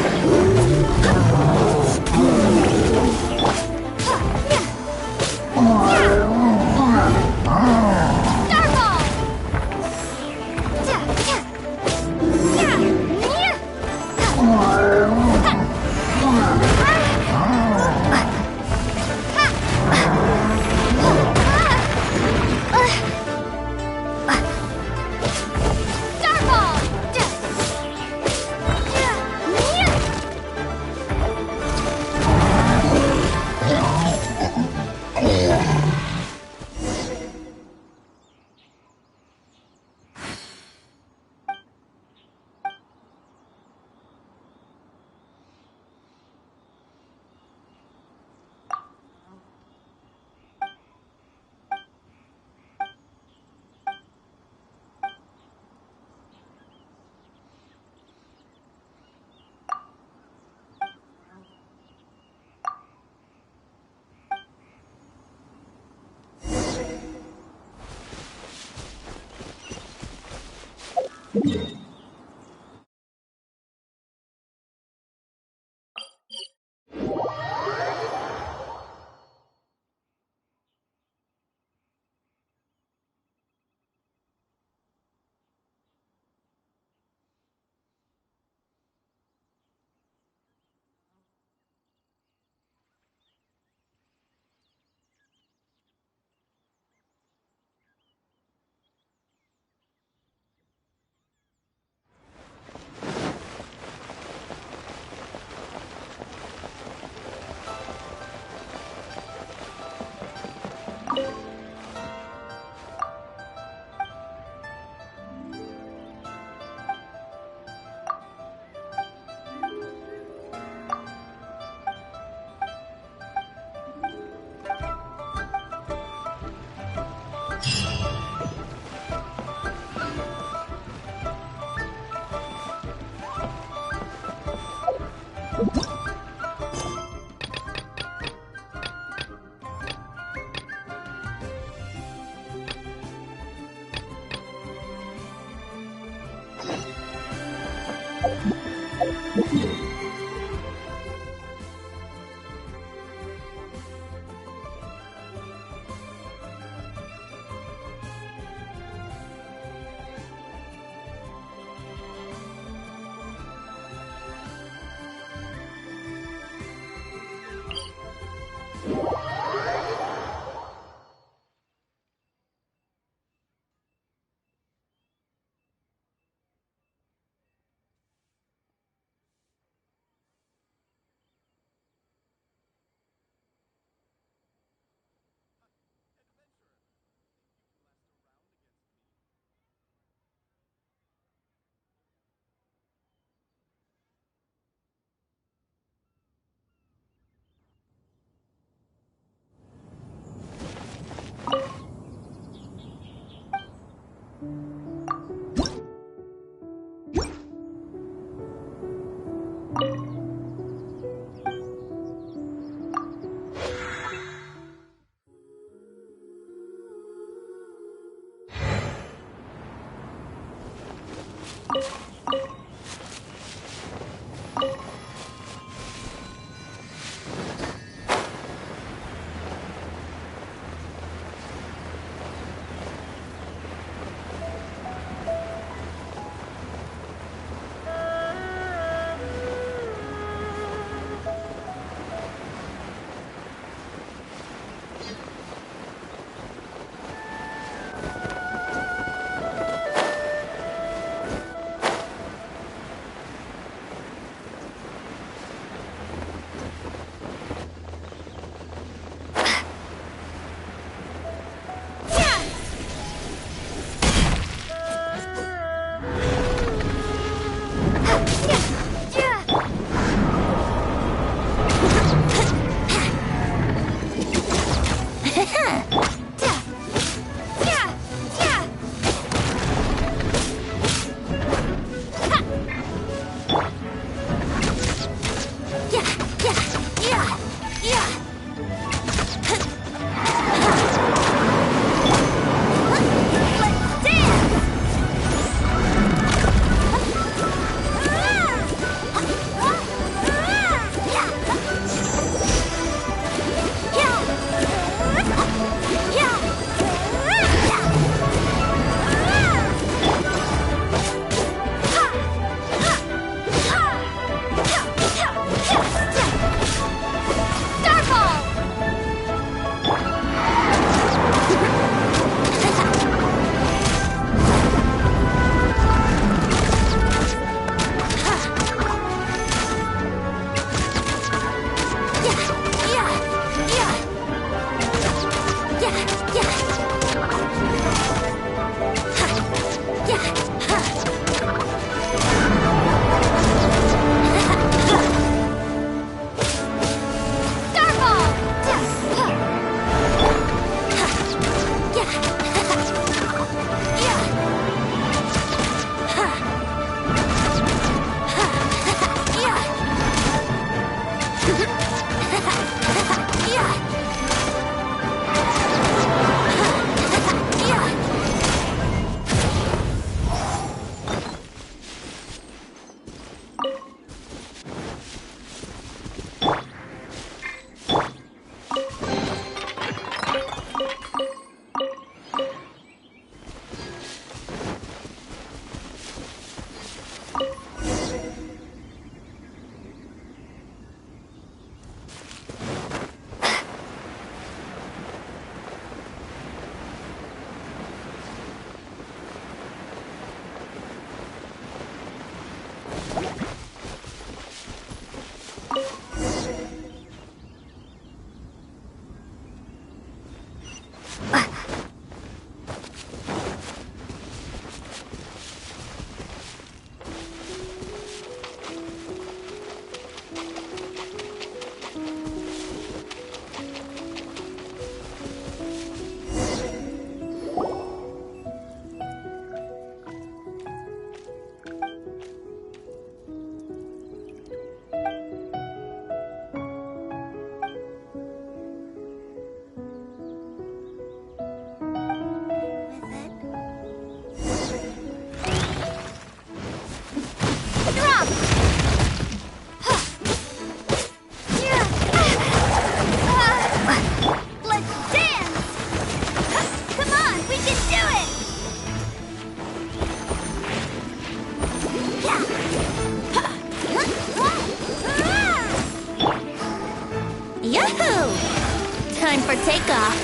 Time for takeoff.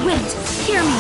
Wind, hear me.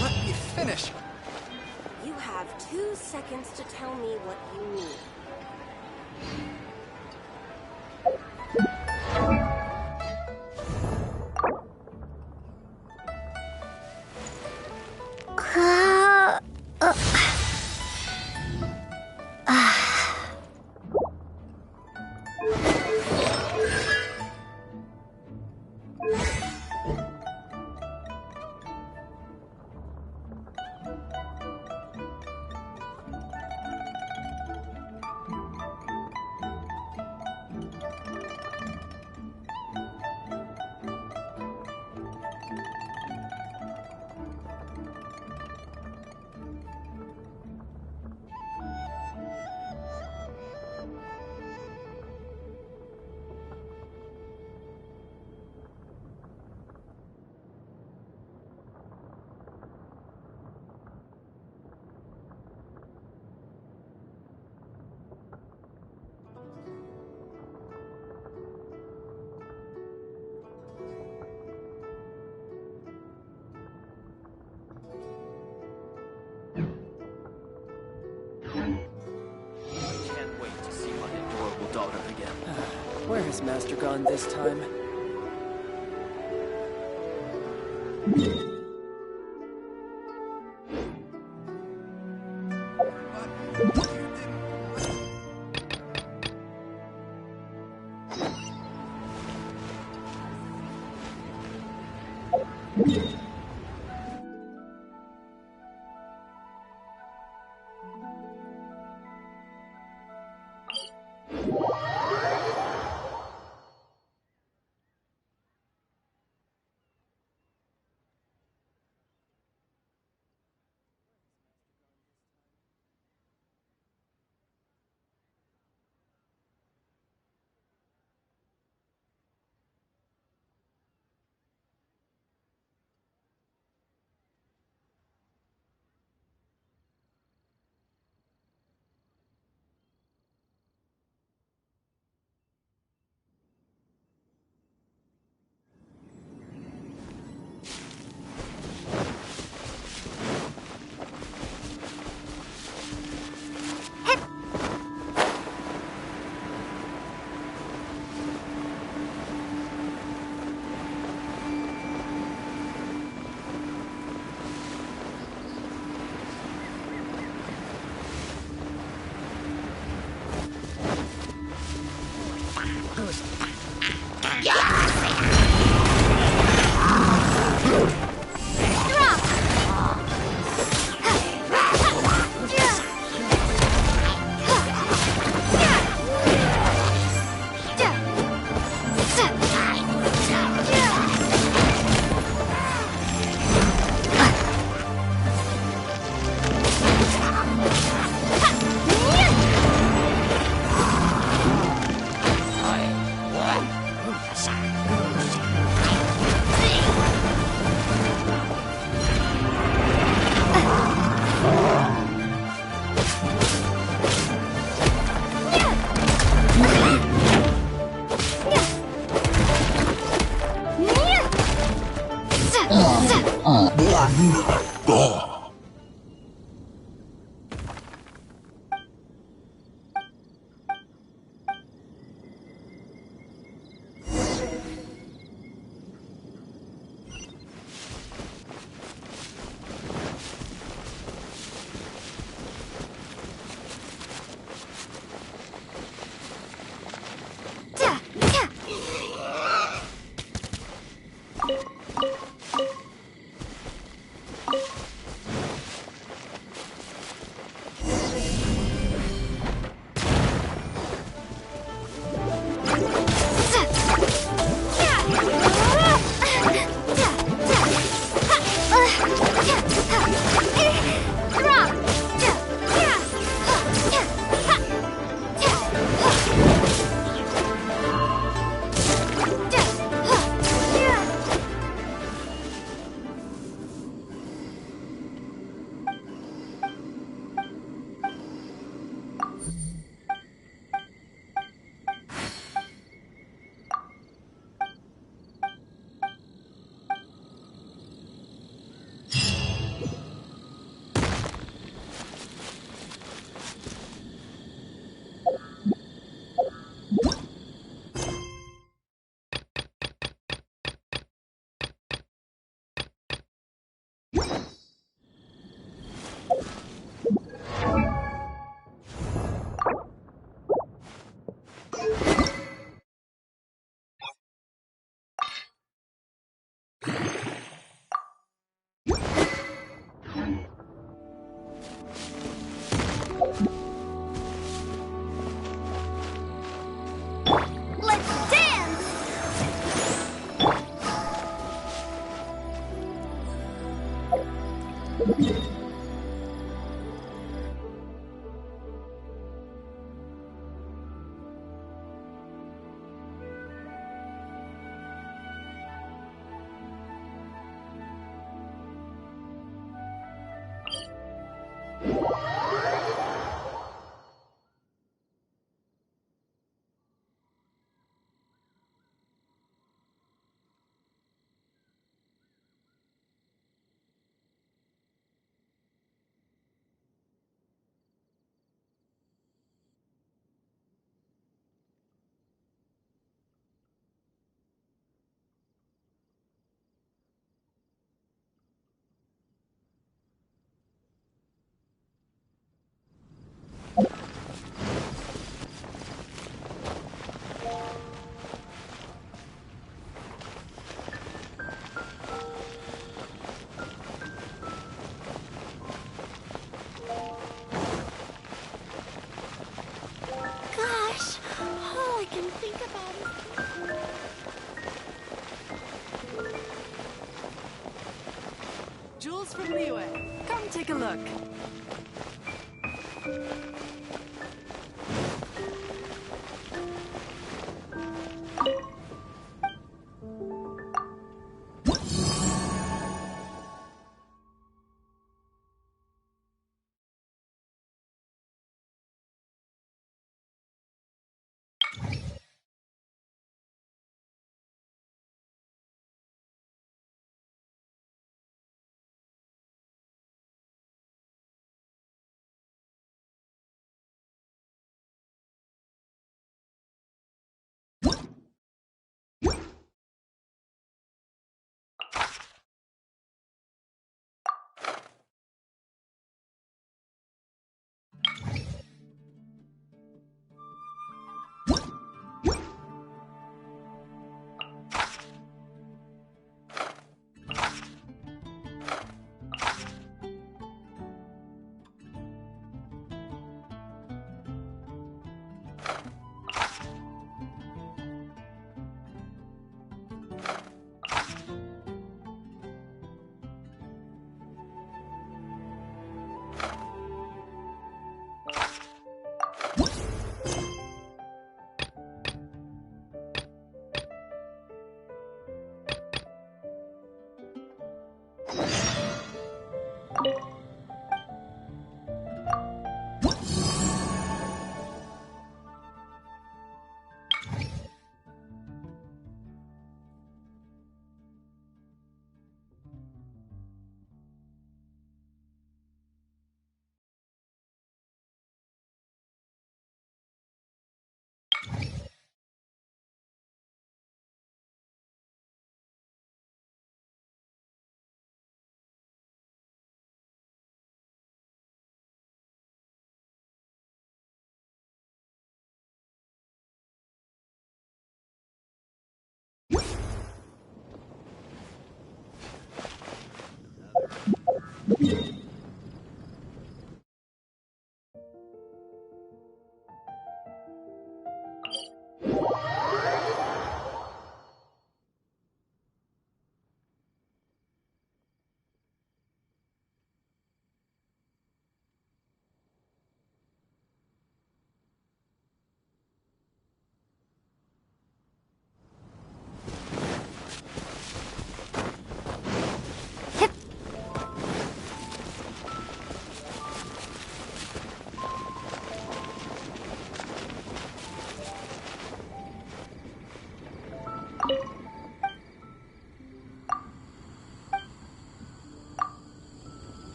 Let me finish. You have 2 seconds to tell me what you need. Can't wait to see my adorable daughter again. Where has Master gone this time? Gosh, all I can think about is... Jules from Liyue, come take a look.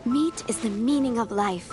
Meat is the meaning of life.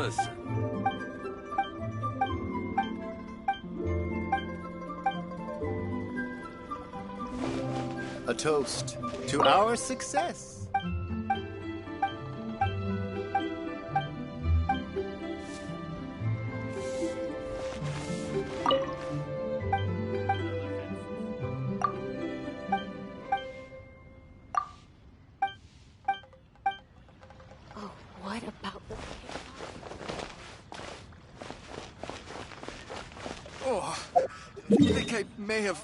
listen. A toast to our success. Oh, what about the Oh, I think I may have...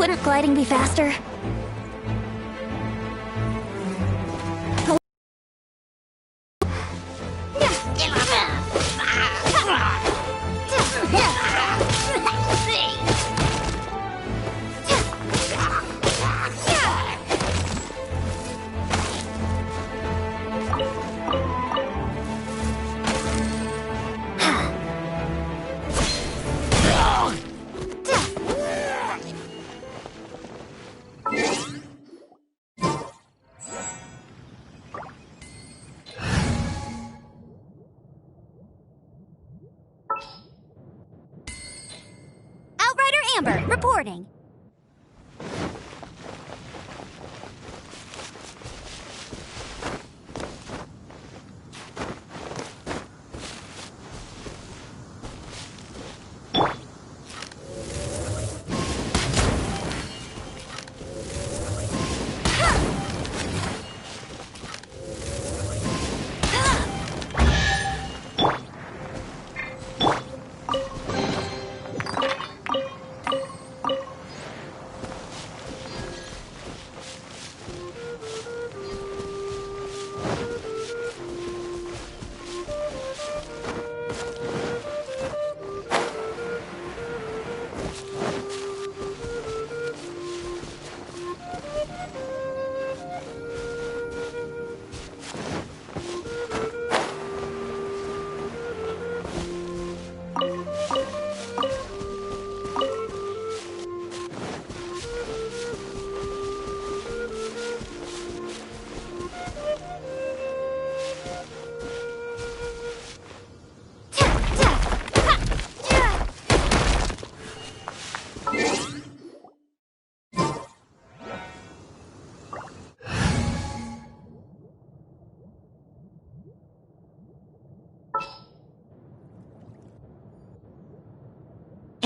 Wouldn't gliding be faster? Amber, reporting.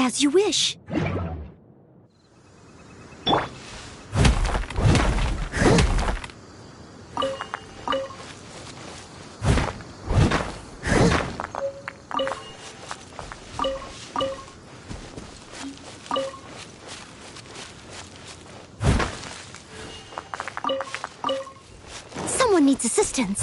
As you wish. Someone needs assistance.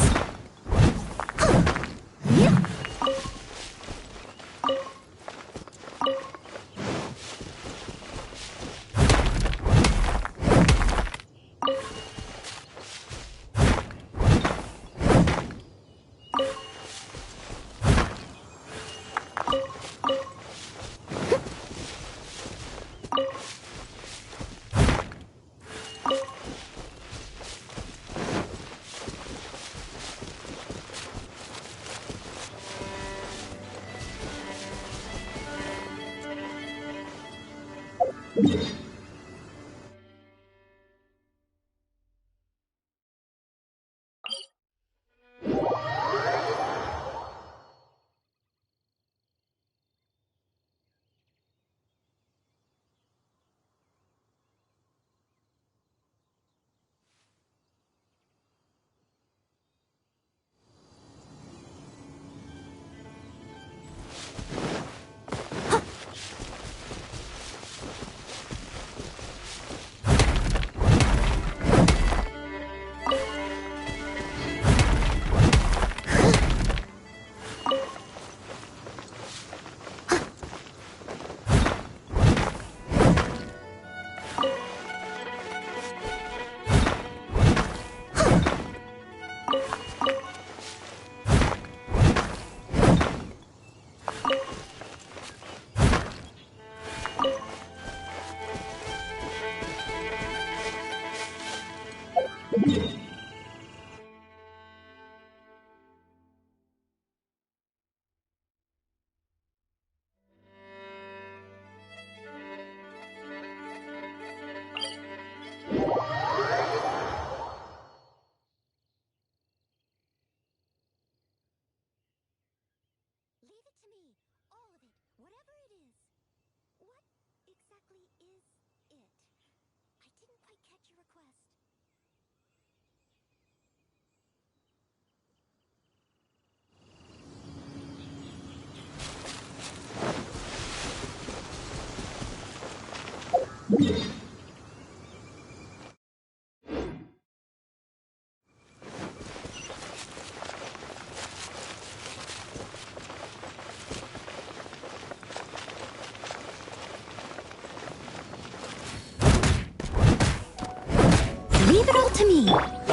Leave it all to me.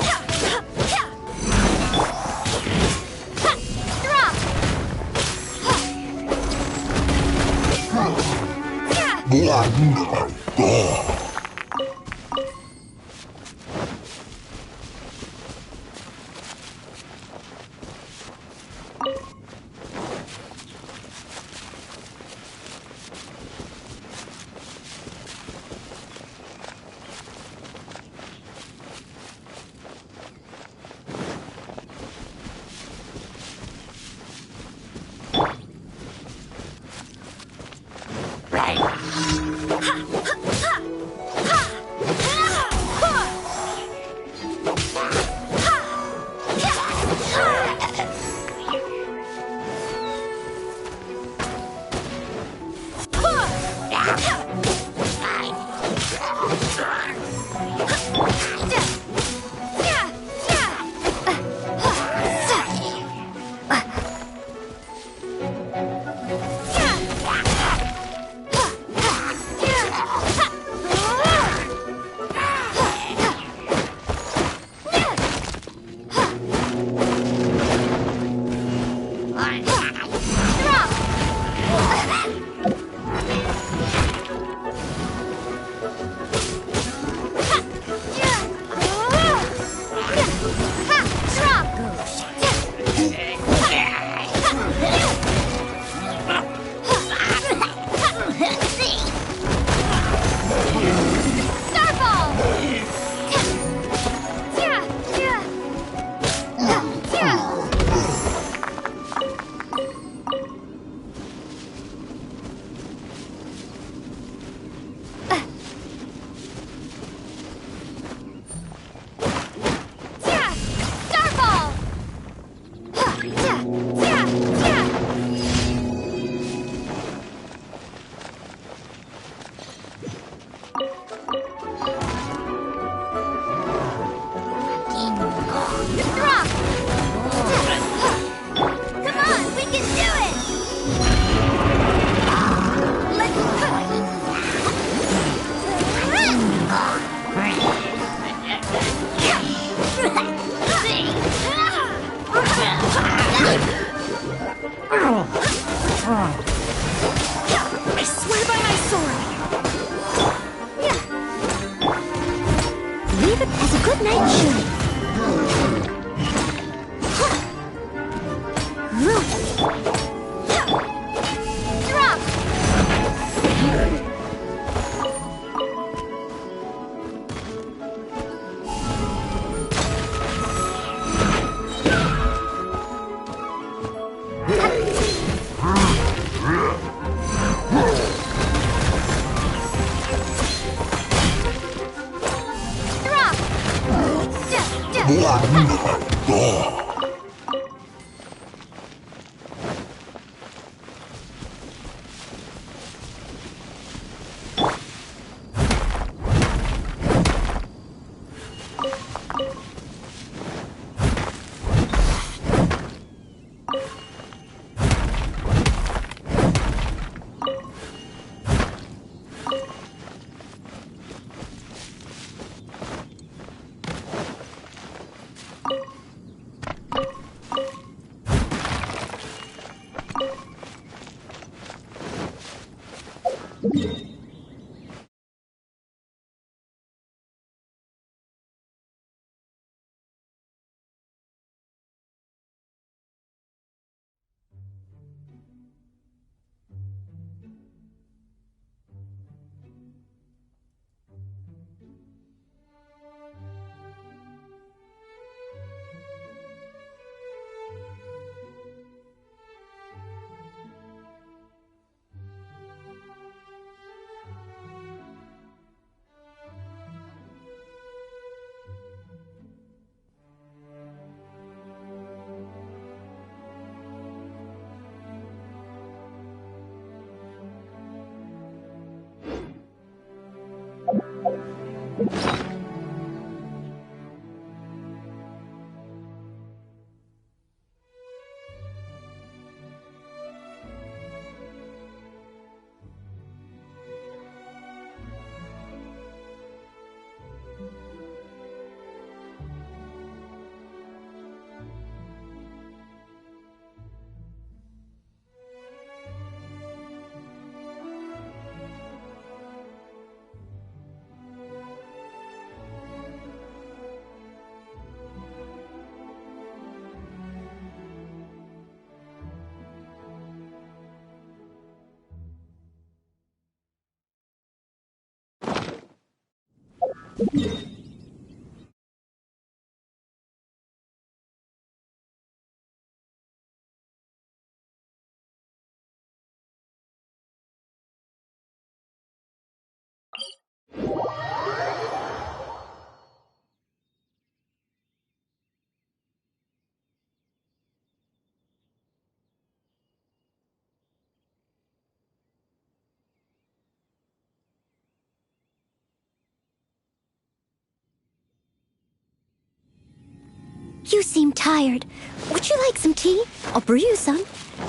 You seem tired. Would you like some tea? I'll brew you some.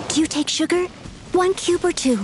Do you take sugar? 1 cube or 2?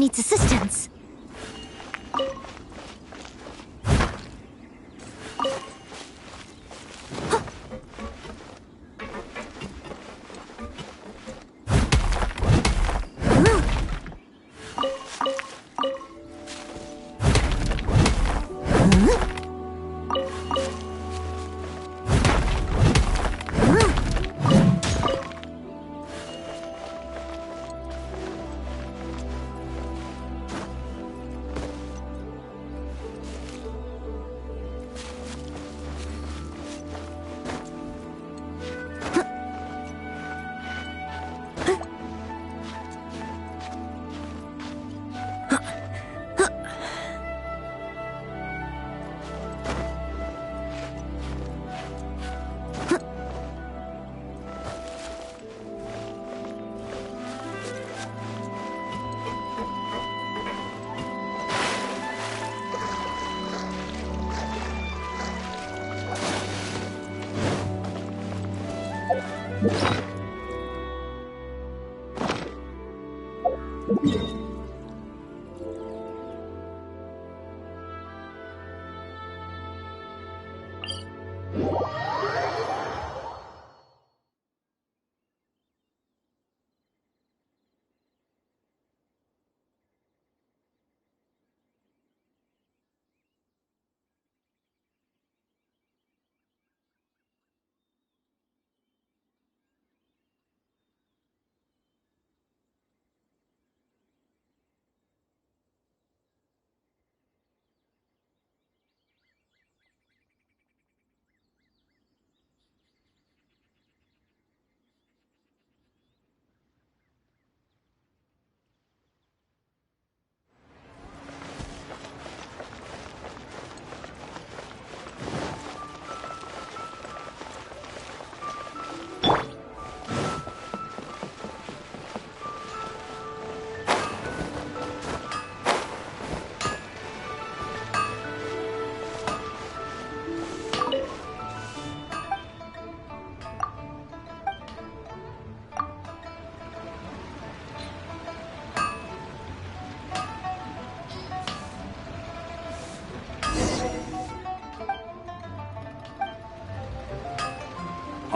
needs assistance.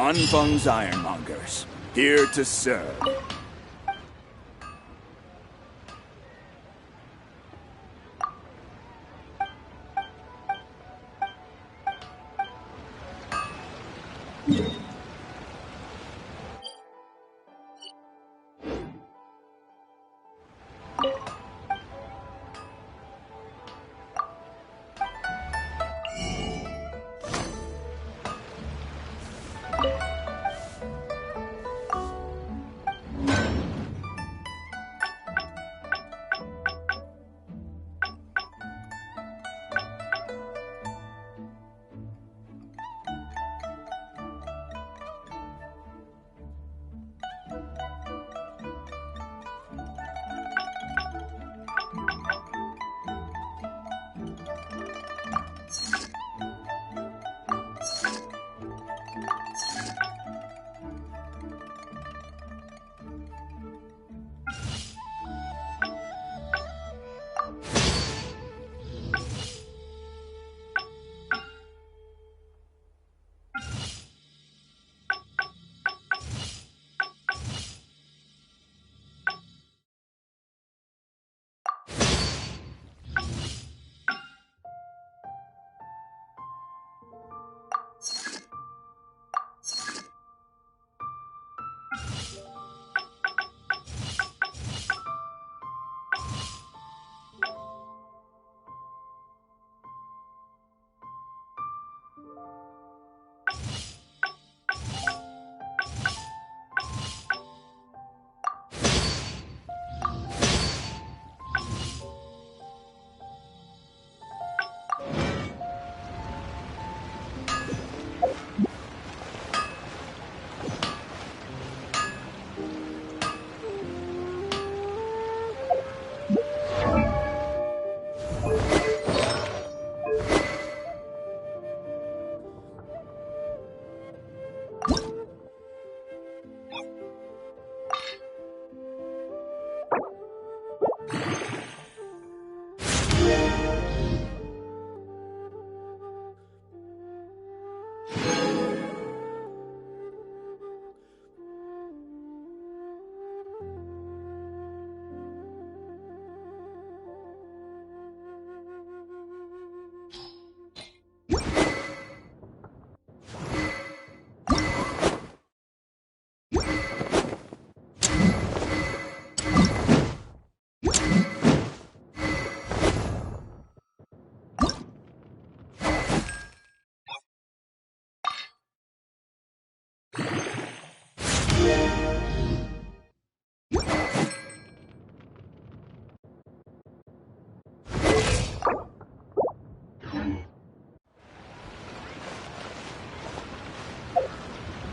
Anfang's Ironmongers, here to serve.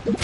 Here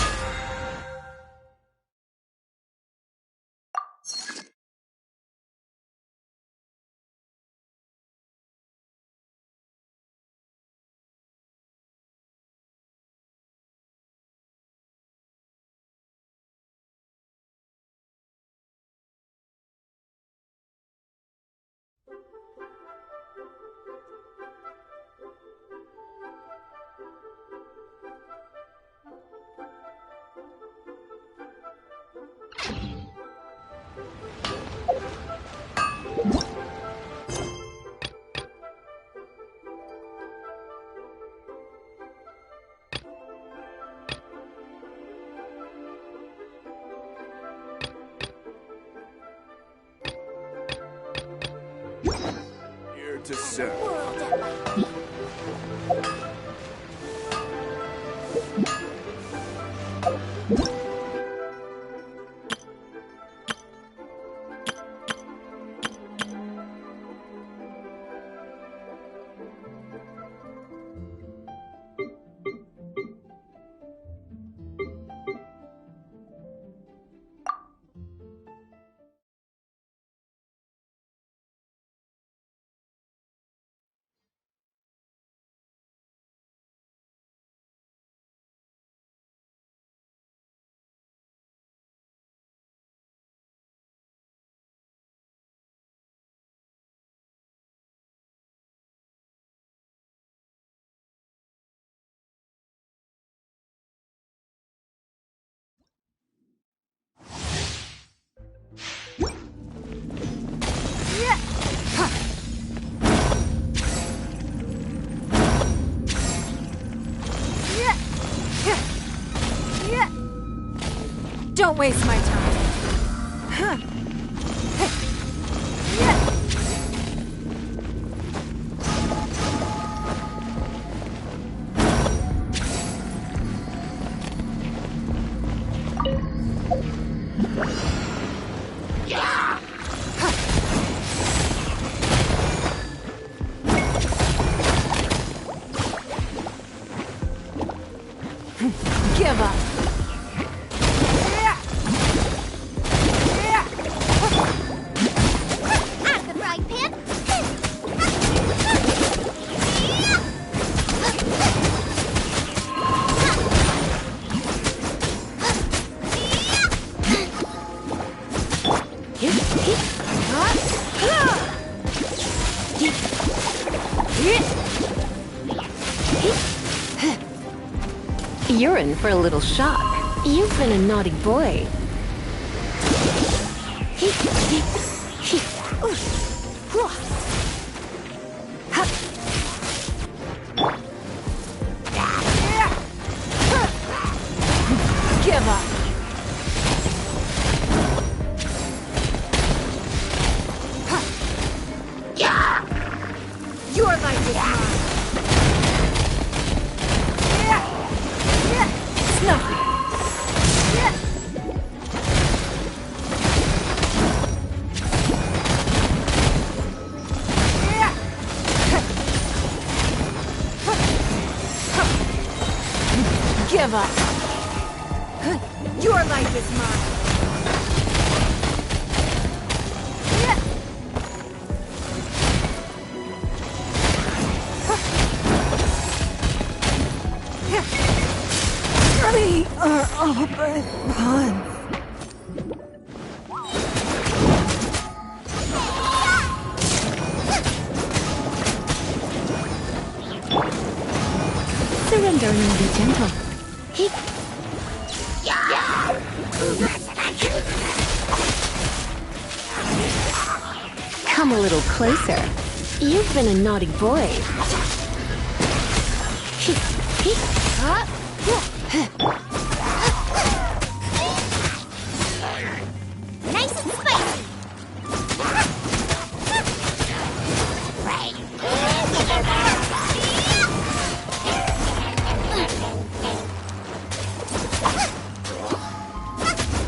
to serve. Don't waste my time. Give up. You're in for a little shock. You've been a naughty boy. Give up. Your life is mine. Give up. Your life is mine. We are all but one. Surrender and be gentle. Come a little closer. You've been a naughty boy. Nice and spicy.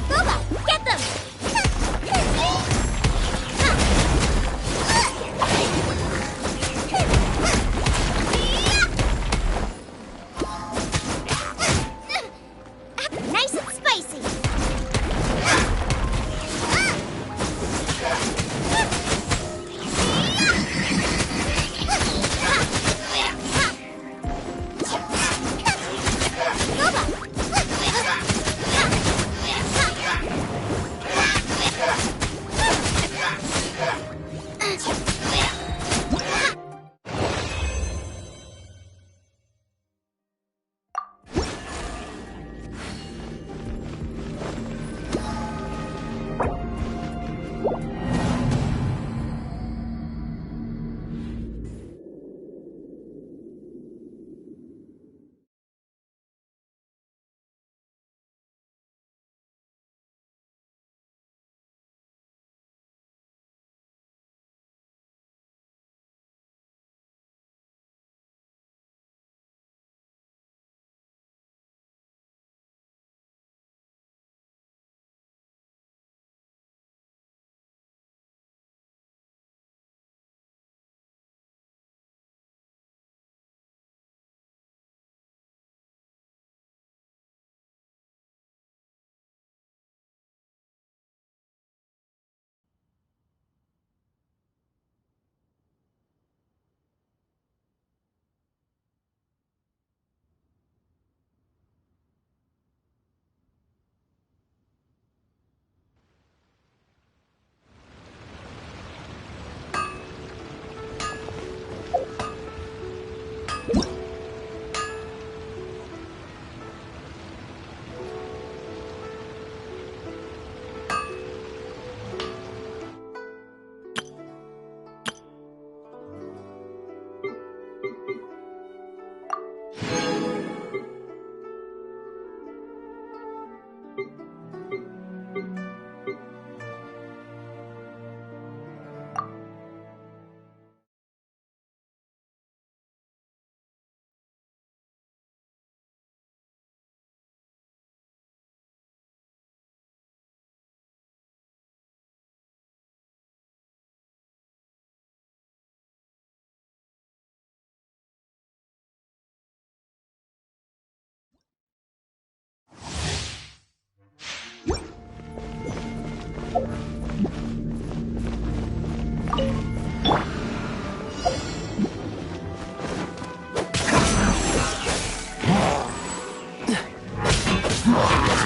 Boba, get them!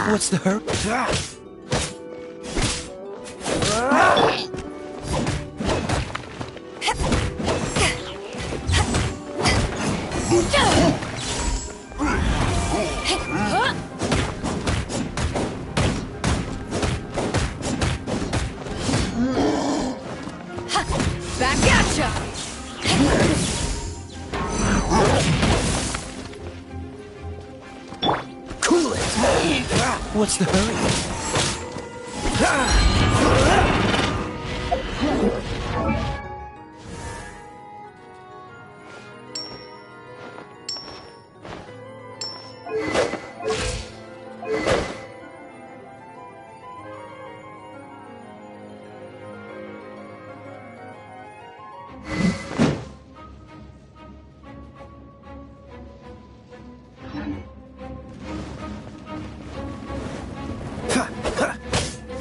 What's the hurry? Back at ya! Cool it! What's the hurry?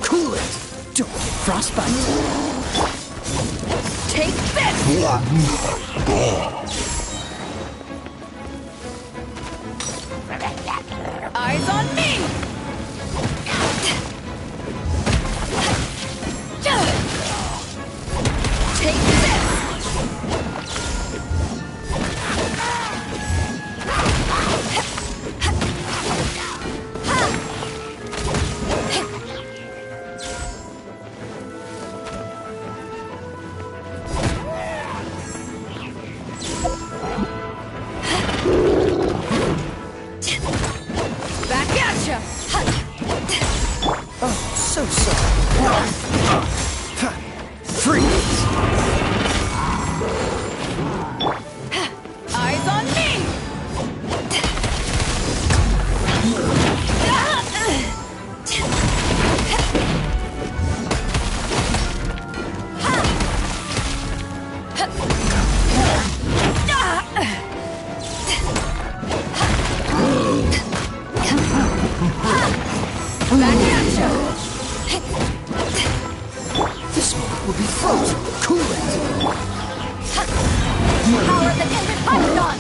Cool it! Don't get frostbite! Take this! Eyes on me! Take this! Back at ya! Oh, so sorry. Freeze! Eyes on me! Back at ya! This moment will be frozen. Cool it! Power of the Kindred Python!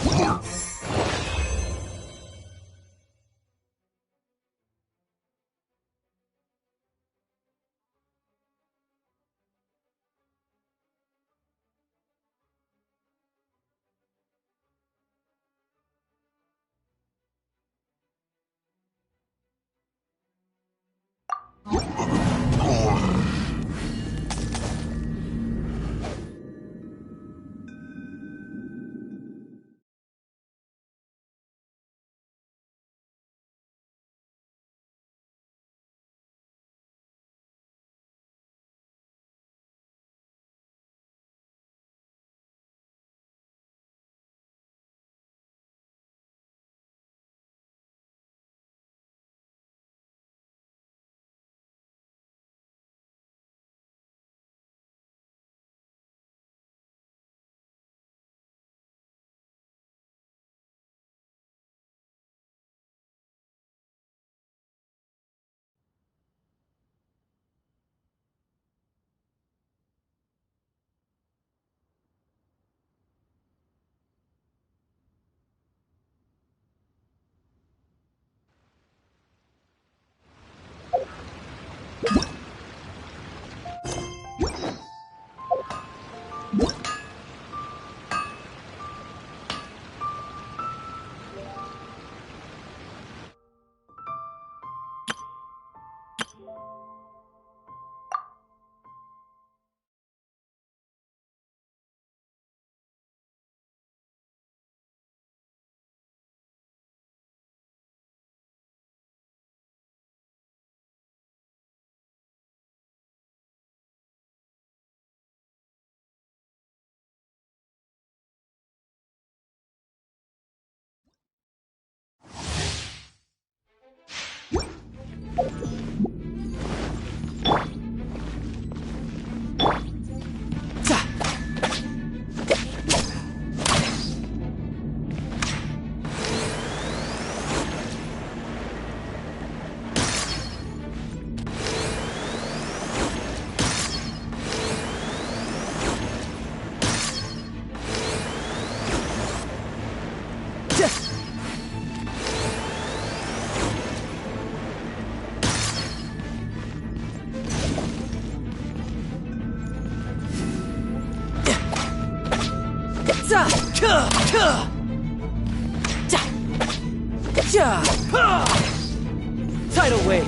Tidal wave.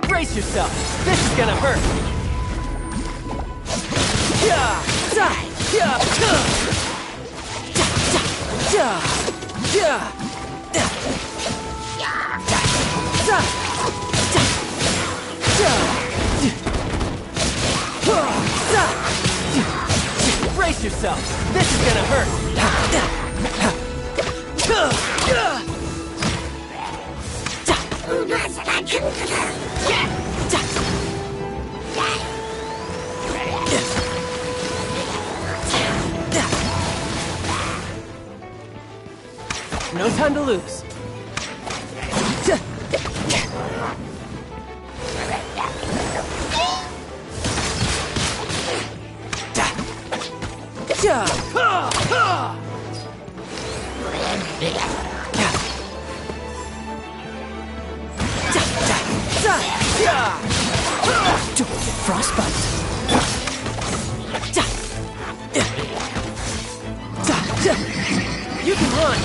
Brace yourself. This is gonna hurt. Brace yourself. This is gonna hurt. No time to lose. Frostbite. You can run.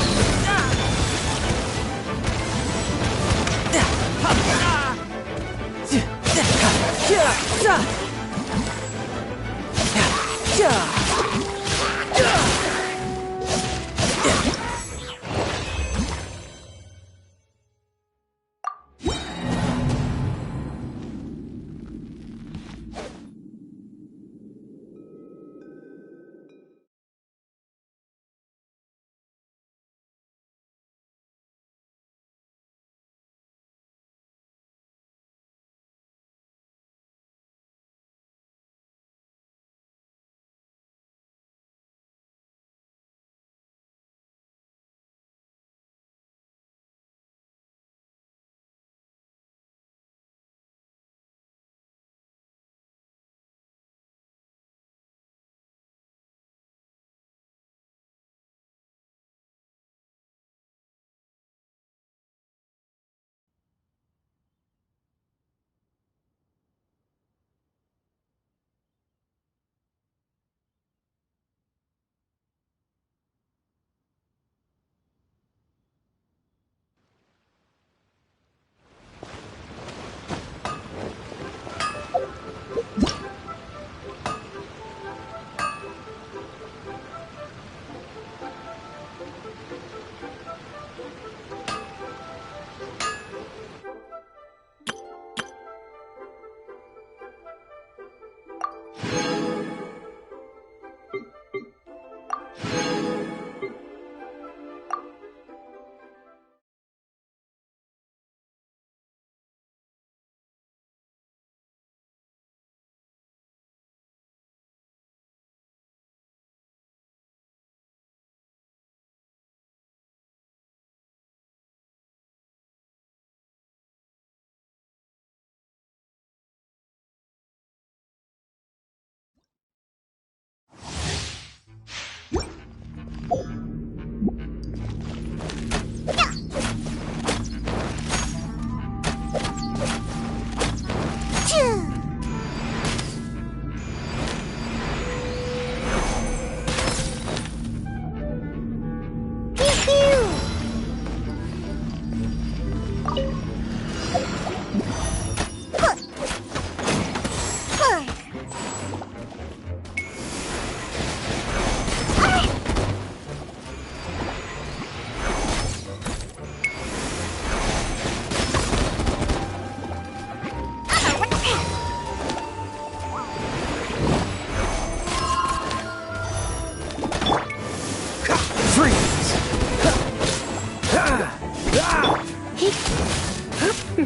Oh,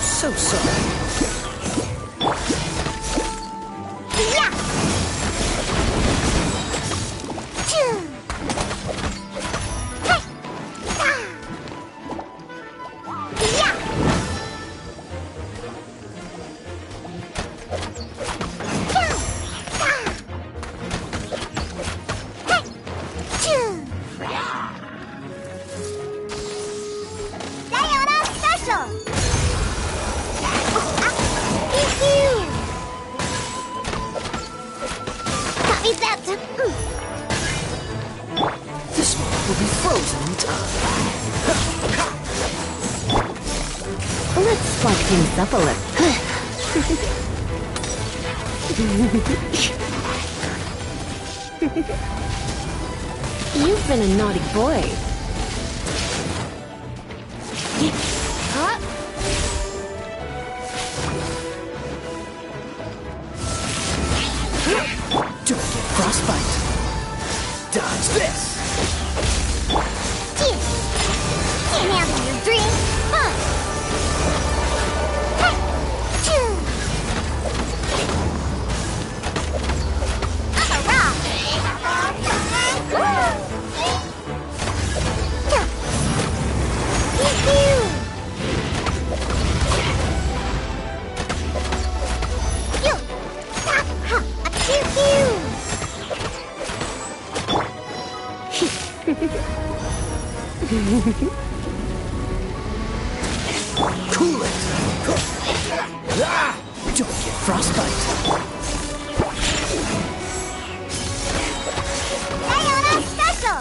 so sorry. Yeah! Choo! Hey! Ah! Yeah! Choo! Ah! Hey! Choo! Sayonara special! This one will be frozen in time. Let's spark things up a little. You've been a naughty boy. Don't get frostbite. Dodge this. Can't handle your dreams. Huh? Hey! Choo! I'm a rock. Pew-pew! You! Ha! A pew-pew! Cool it. Ah! Don't get frostbite. Sayonara special!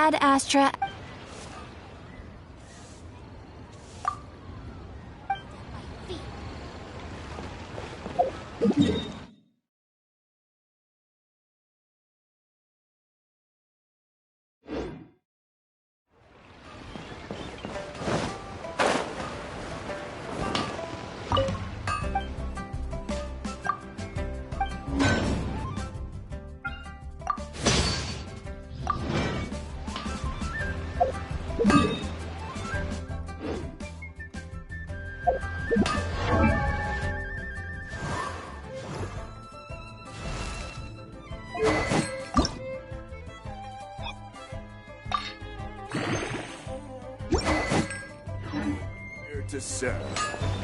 Ad Astra. Here to serve.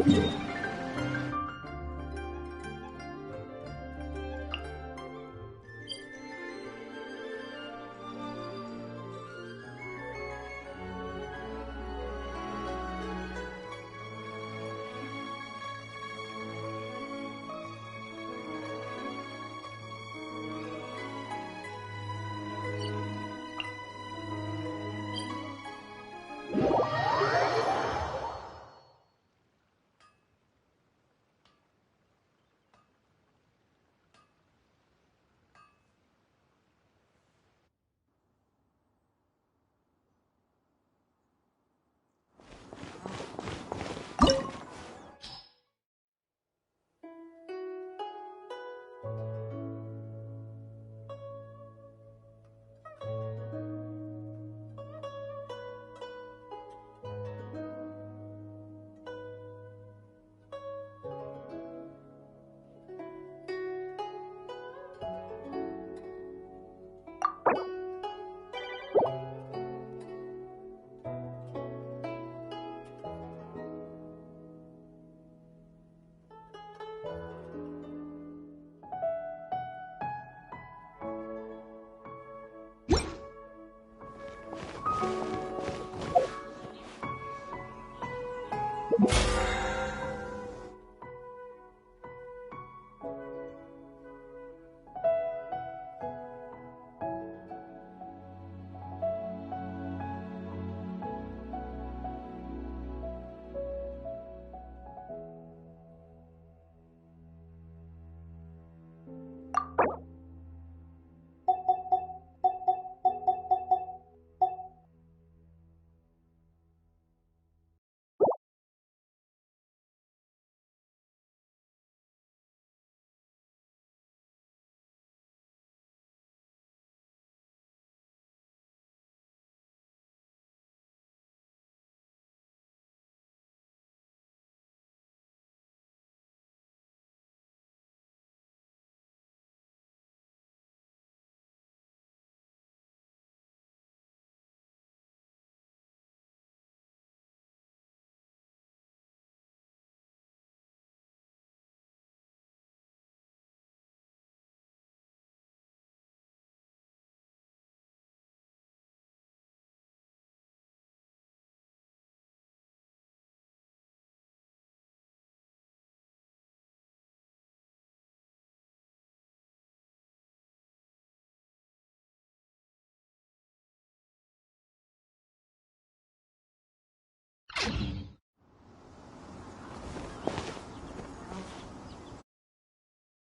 Yeah.